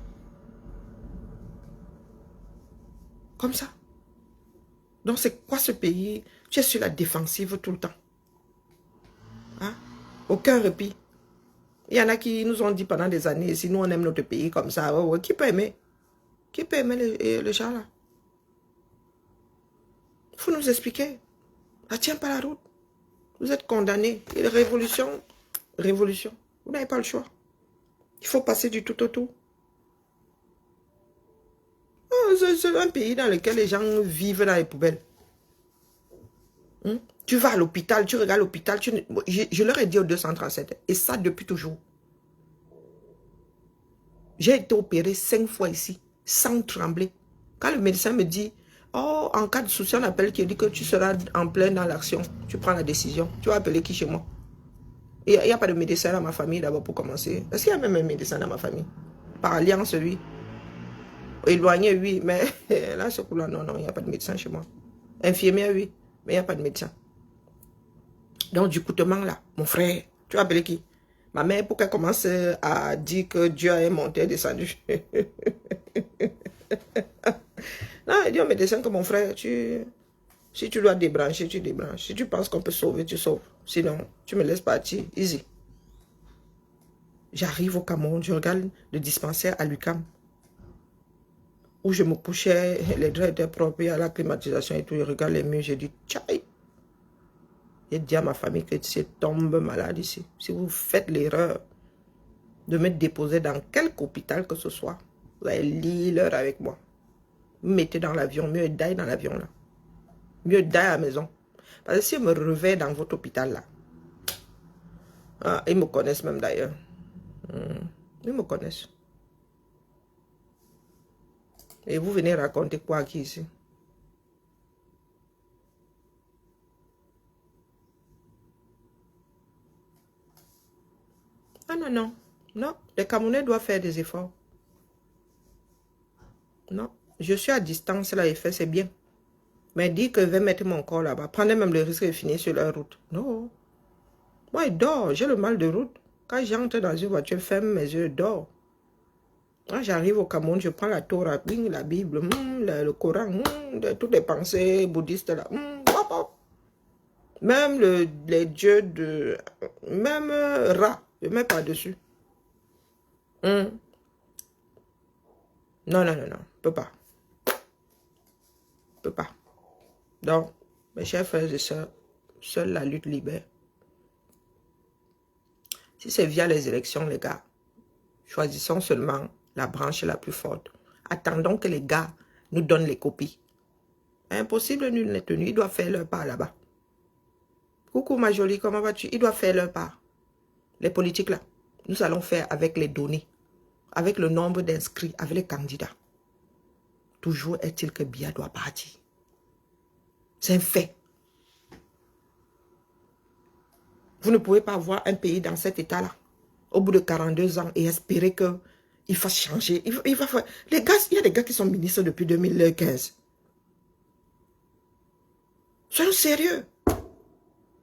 Comme ça. Donc c'est quoi ce pays? Tu es sur la défensive tout le temps. Hein? Aucun répit. Il y en a qui nous ont dit pendant des années, si nous on aime notre pays comme ça, oh, qui peut aimer? Qui peut aimer les gens là? Il faut nous expliquer. Ça ne tient pas la route. Vous êtes condamnés. Et révolution, vous n'avez pas le choix. Il faut passer du tout au tout. Oh, c'est un pays dans lequel les gens vivent dans les poubelles. Tu vas à l'hôpital, tu regardes l'hôpital. Je leur ai dit au 237, et ça depuis toujours. J'ai été opéré 5 fois ici, sans trembler. Quand le médecin me dit, oh, en cas de souci, on appelle qui dit que tu seras en plein dans l'action. Tu prends la décision. Tu vas appeler qui chez moi? Il n'y a pas de médecin dans ma famille d'abord pour commencer. Est-ce qu'il y a même un médecin dans ma famille? Par alliance, oui. Éloigné, oui. Mais là, ce coup-là, non, il n'y a pas de médecin chez moi. Infirmière, oui. Mais il n'y a pas de médecin. Donc, du coutement, là, mon frère, tu vas appeler qui? Ma mère, pour qu'elle commence à dire que Dieu est monté et descendu. Non, elle dit au médecin que mon frère, si tu dois débrancher, tu débranches. Si tu penses qu'on peut sauver, tu sauves. Sinon, tu me laisses partir. Easy. J'arrive au Cameroun, je regarde le dispensaire à l'UQAM, où je me couchais, les draps étaient propres, il y a la climatisation et tout. Je regarde les murs, j'ai dit, tchaï. J'ai dit à ma famille que tu tombes malade ici. Si vous faites l'erreur de me déposer dans quelque hôpital que ce soit, vous allez lire l'heure avec moi. Vous me mettez dans l'avion, mieux d'aller dans l'avion là. Mieux d'aller à la maison. Parce que si je me réveille dans votre hôpital là, ah, ils me connaissent même d'ailleurs. Ils me connaissent. Et vous venez raconter quoi qui ici? Ah non, non. Non, les Camerounais doivent faire des efforts. Non, je suis à distance là et fait, c'est bien. Mais dire que je vais mettre mon corps là-bas, prenez même le risque de finir sur leur route. Non. Moi, je dors, j'ai le mal de route. Quand j'entre dans une voiture, je ferme mes yeux, je dors. Quand j'arrive au Cameroun, je prends la Torah, la Bible, le Coran, toutes les pensées bouddhistes là. Même les dieux de... Même Ra, je ne mets pas dessus. Non, non, non, non, peut pas. Peut pas. Donc, mes chers frères et sœurs, seule la lutte libère. Si c'est via les élections, les gars, choisissons seulement la branche la plus forte. Attendons que les gars nous donnent les copies. Impossible, nul n'est tenu. Ils doivent faire leur part là-bas. Coucou ma jolie, comment vas-tu? Ils doivent faire leur part. Les politiques là, nous allons faire avec les données, avec le nombre d'inscrits, avec les candidats. Toujours est-il que Biya doit partir. C'est un fait. Vous ne pouvez pas avoir un pays dans cet état-là, au bout de 42 ans, et espérer qu'il fasse changer. Il va faire... Les gars, il y a des gars qui sont ministres depuis 2015. Soyons sérieux.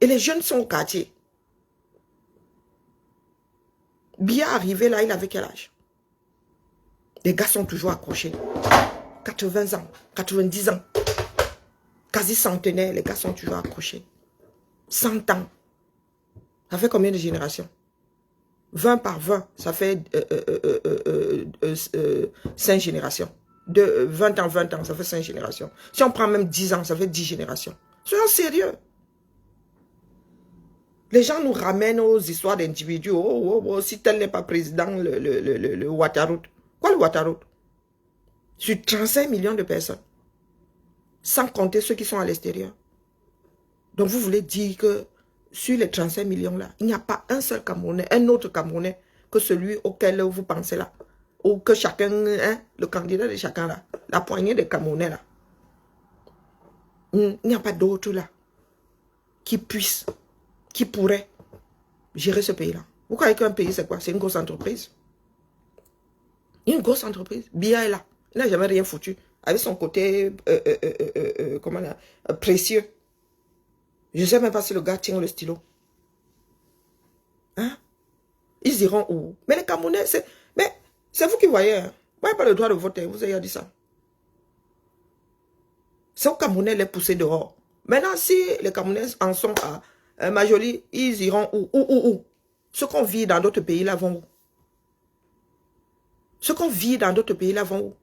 Et les jeunes sont au quartier. Biya arrivé là, il avait quel âge? Les gars sont toujours accrochés. 80 ans, 90 ans. Quasi centenaire, les gars sont toujours accrochés. 100 ans. Ça fait combien de générations? 20 par 20, ça fait 5 générations. De 20 ans, 20 ans, ça fait 5 générations. Si on prend même 10 ans, ça fait 10 générations. Soyons sérieux. Les gens nous ramènent aux histoires d'individus. Oh, si tel n'est pas président, le Ouattara. Quoi le Ouattara? Sur 35 millions de personnes. Sans compter ceux qui sont à l'extérieur. Donc vous voulez dire que sur les 35 millions là, il n'y a pas un seul Camerounais, un autre Camerounais que celui auquel vous pensez là. Ou que chacun, hein, le candidat de chacun là, la poignée de Camerounais là. Il n'y a pas d'autre là qui puisse, qui pourrait gérer ce pays-là. Vous croyez qu'un pays, c'est quoi? C'est une grosse entreprise. Une grosse entreprise. Biya est là. Il n'a jamais rien foutu. Avec son côté comment là, précieux. Je ne sais même pas si le gars tient le stylo. Hein? Ils iront où? Mais les Camerounais, c'est vous qui voyez. Hein? Vous n'avez pas le droit de voter. Vous avez dit ça. C'est aux Camerounais les pousser dehors. Maintenant, si les Camerounais en sont à Majoli, ils iront où? Ceux qu'on vit dans d'autres pays là vont où? Ceux qu'on vit dans d'autres pays là vont où?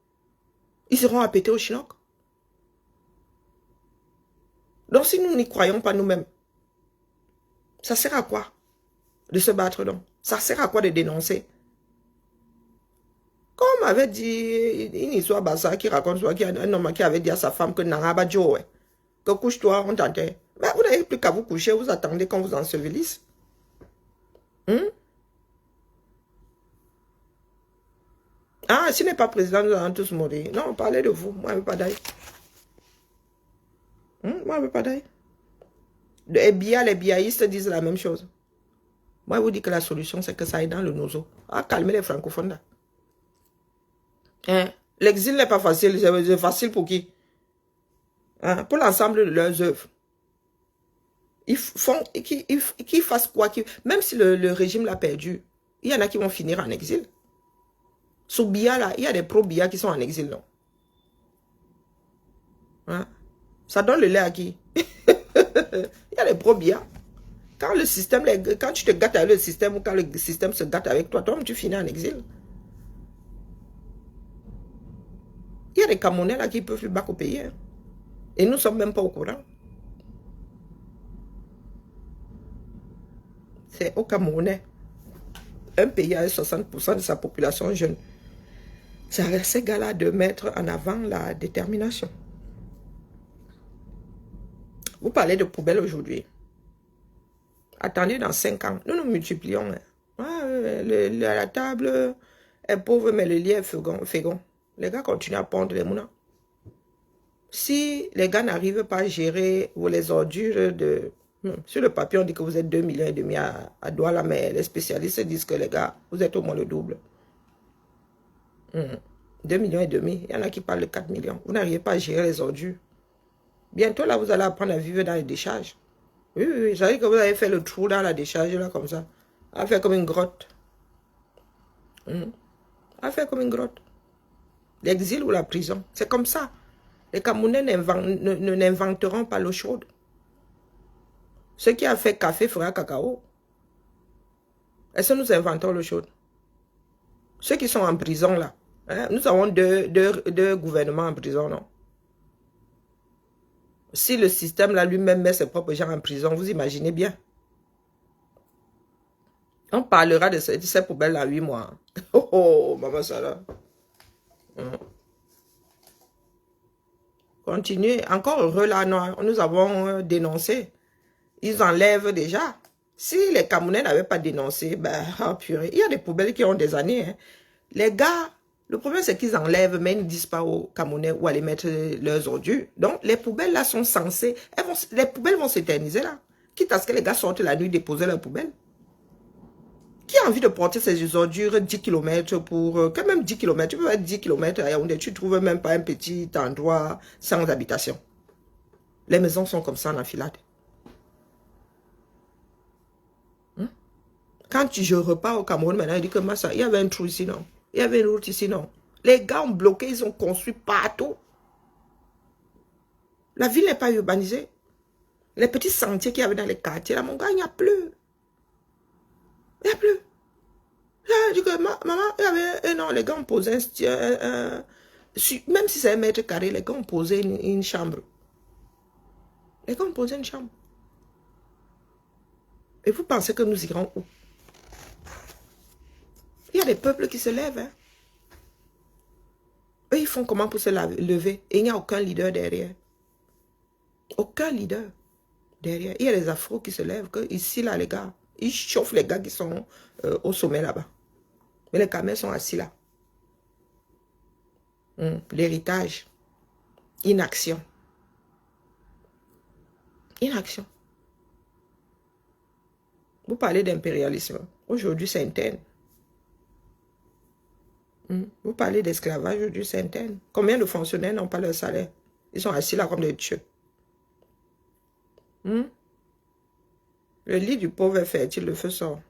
Ils iront à péter au Chinook. Donc si nous n'y croyons pas nous-mêmes, ça sert à quoi de se battre donc? Ça sert à quoi de dénoncer? Comme avait dit une histoire Bassa qui raconte qu'il y a un homme qui avait dit à sa femme que Nangaba Joe, que couche-toi, on t'entend. Mais vous n'avez plus qu'à vous coucher, vous attendez qu'on vous ensevelisse. Ah, s'il n'est pas président, nous allons tous mourir. Non, parlez de vous. Moi, je ne veux pas d'ailleurs. Moi, je ne veux pas d'ailleurs. Les biaïstes disent la même chose. Moi, je vous dis que la solution, c'est que ça aille dans le nozo. Ah, calmez les francophones là. Hein? L'exil n'est pas facile. C'est facile pour qui? Hein? Pour l'ensemble de leurs œuvres. Ils font qu'ils fassent quoi? Même si le régime l'a perdu, il y en a qui vont finir en exil. Sous Biya, là, il y a des pro-Biya qui sont en exil, non? Hein? Ça donne le lait à qui? Il y a des pro-Biya. Quand le système, quand tu te gâtes avec le système ou quand le système se gâte avec toi, tu finis en exil. Il y a des Camerounais là qui peuvent plus battre au pays. Hein? Et nous ne sommes même pas au courant. C'est au Camerounais. Un pays avec 60% de sa population jeune. C'est à ces gars-là de mettre en avant la détermination. Vous parlez de poubelle aujourd'hui. Attendez dans 5 ans. Nous nous multiplions. Hein. La table est pauvre, mais le lit est fécond. Les gars continuent à pondre les mounas. Si les gars n'arrivent pas à gérer les ordures de... Sur le papier, on dit que vous êtes 2,5 millions à Douala, mais les spécialistes disent que les gars, vous êtes au moins le double. 2,5 millions. Il y en a qui parlent de 4 millions. Vous n'arrivez pas à gérer les ordures. Bientôt, là, vous allez apprendre à vivre dans les décharges. Oui. J'avais que vous avez fait le trou dans la décharge, là, comme ça. À faire comme une grotte. À faire comme une grotte. L'exil ou la prison. C'est comme ça. Les Camerounais n'inventeront pas l'eau chaude. Ce qui a fait café fera cacao. Est-ce que nous inventons l'eau chaude? Ceux qui sont en prison, là. Hein, nous avons deux gouvernements en prison, non? Si le système, là, lui-même met ses propres gens en prison, vous imaginez bien. On parlera de ces poubelles là 8 mois. Oh, maman Sarah. Continuez. Encore heureux là, nous avons dénoncé. Ils enlèvent déjà. Si les Camerounais n'avaient pas dénoncé, ben, oh purée, il y a des poubelles qui ont des années. Hein. Les gars, le problème c'est qu'ils enlèvent, mais ils ne disent pas aux Camerounais où aller mettre leurs ordures. Donc, les poubelles là sont censées, les poubelles vont s'éterniser là. Quitte à ce que les gars sortent la nuit déposer leur poubelle. Qui a envie de porter ses ordures 10 km pour... quand même 10 km, tu peux faire 10 km à Yaoundé, tu ne trouves même pas un petit endroit sans habitation. Les maisons sont comme ça en enfilade. Quand je repars au Cameroun, maintenant, il dit que Massa, il y avait un trou ici, non? Il y avait une route ici, non? Les gars ont bloqué, ils ont construit partout. La ville n'est pas urbanisée. Les petits sentiers qu'il y avait dans les quartiers, là, mon gars, il n'y a plus. Il n'y a plus. Là, je dis que maman, il y avait... non, les gars ont posé même si c'est 1 m², les gars ont posé une chambre. Les gars ont posé une chambre. Et vous pensez que nous irons où? Il y a des peuples qui se lèvent. Hein. Eux, ils font comment pour se lever? Et il n'y a aucun leader derrière. Aucun leader derrière. Il y a des afros qui se lèvent. Que ici, là, les gars, ils chauffent les gars qui sont au sommet là-bas. Mais les camels sont assis là. L'héritage. Inaction. Inaction. Vous parlez d'impérialisme. Aujourd'hui, c'est interne. Vous parlez d'esclavage, aujourd'hui, c'est interne. Combien de fonctionnaires n'ont pas leur salaire? Ils sont assis là comme des dieux. Le lit du pauvre est fertile, le feu sort.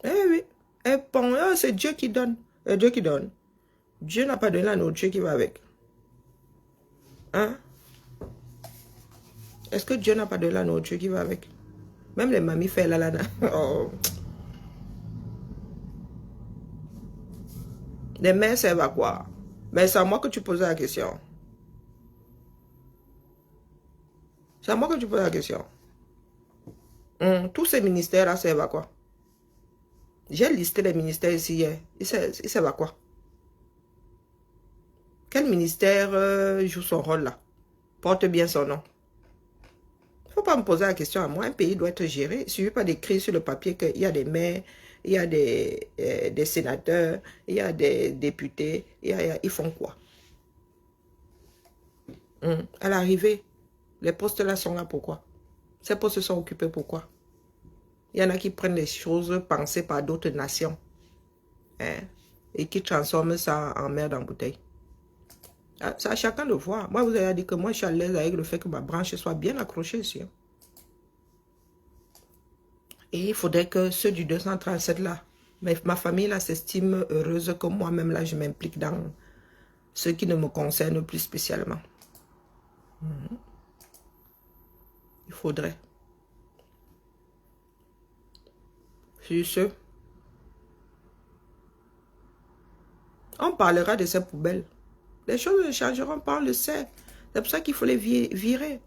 Eh oui. Eh bon, c'est Dieu qui donne. Dieu qui donne. Dieu n'a pas donné la nourriture qui va avec. Hein? Est-ce que Dieu n'a pas donné la nourriture qui va avec? Même les mammifères là. Oh. Les mères servent à quoi? Mais c'est à moi que tu poses la question. C'est à moi que tu poses la question. Tous ces ministères-là servent à quoi? J'ai listé les ministères ici hier. Ils servent à quoi? Quel ministère joue son rôle là? Porte bien son nom. Il ne faut pas me poser la question à moi. Un pays doit être géré. Il ne suffit pas d'écrire sur le papier qu'il y a des maires, il y a des sénateurs, il y a des députés. Ils font quoi? À l'arrivée, les postes là sont là pourquoi? Ces postes sont occupés pourquoi? Il y en a qui prennent les choses pensées par d'autres nations et qui transforment ça en merde en bouteille. C'est à chacun de voir. Moi, vous avez dit que moi, je suis à l'aise avec le fait que ma branche soit bien accrochée ici. Et il faudrait que ceux du 237 là, ma famille là s'estime heureuse que moi-même là, je m'implique dans ce qui ne me concerne plus spécialement. Il faudrait. Sur ce, on parlera de ces poubelles. Les choses ne changeront pas, on le sait. C'est pour ça qu'il faut les virer.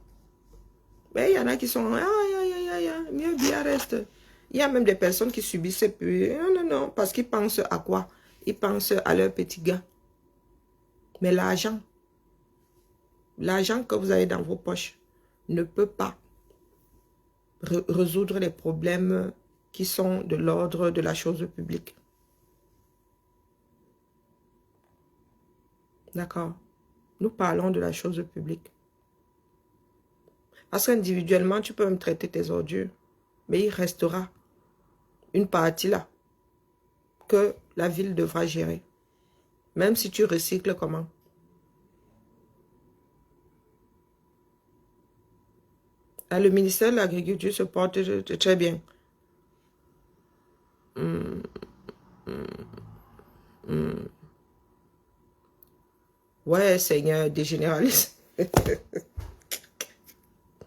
Mais il y en a qui sont... mieux bien reste. Il y a même des personnes qui subissent plus. Non, parce qu'ils pensent à quoi? Ils pensent à leur petit gars. Mais l'argent que vous avez dans vos poches ne peut pas résoudre les problèmes qui sont de l'ordre de la chose publique. D'accord? Nous parlons de la chose publique. Parce qu'individuellement, tu peux me traiter tes ordures, mais il restera une partie là que la ville devra gérer. Même si tu recycles comment? Là, le ministère de l'Agriculture se porte très bien. Ouais, Seigneur, dégénéraliste.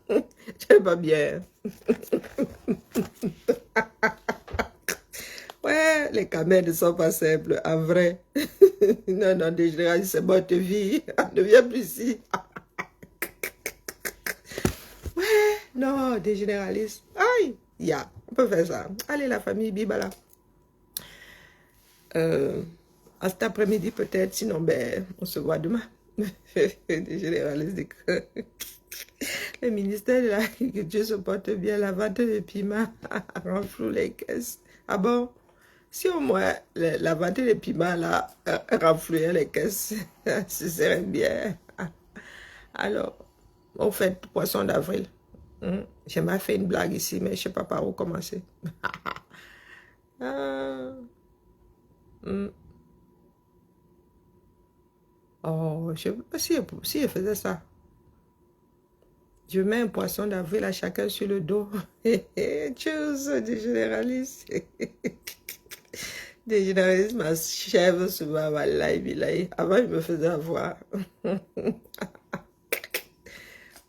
Tu pas bien. Ouais, les camels ne sont pas simples, en vrai. Non, dégénéraliste, c'est bonne vie. Ne viens plus ici. Ouais, non, dégénéraliste. Aïe, on peut faire ça. Allez, la famille Bibala. À cet après-midi peut-être, sinon ben, on se voit demain. Des généralistes dit que le ministère de l'Agriculture se porte bien, la vente de piments renfloue les caisses. Ah bon? Si au moins la vente de piments là renflouait les caisses, ce serait bien. Alors, au fait, poisson d'avril. J'aimerais faire une blague ici, mais je ne sais pas par où commencer. Ah. Oh, je ne sais pas si je faisais ça. Je mets un poisson d'avril à chacun sur le dos. Tchuss, des généralistes. Des généralistes, ma chèvre souvent, wallahi, billahi. Avant, il me faisait avoir.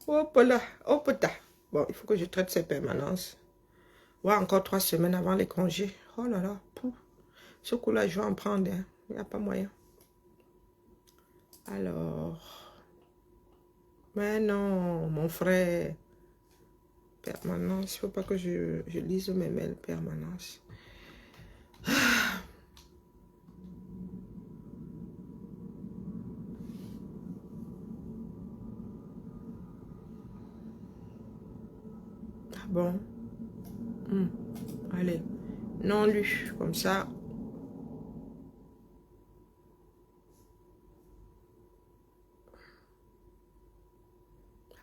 Oh, là, oh, putain. Bon, il faut que je traite ces permanences. Ouais, encore 3 semaines avant les congés. Oh là là, pouf. Ce coup-là, je vais en prendre. Hein. Il n'y a pas moyen. Alors. Mais non, mon frère. Permanence. Il ne faut pas que je lise mes mails. Permanence. Ah bon. Allez. Non lu. Comme ça.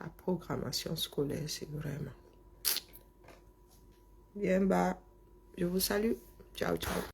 La programmation scolaire, c'est vraiment bien bas. Je vous salue. Ciao, ciao.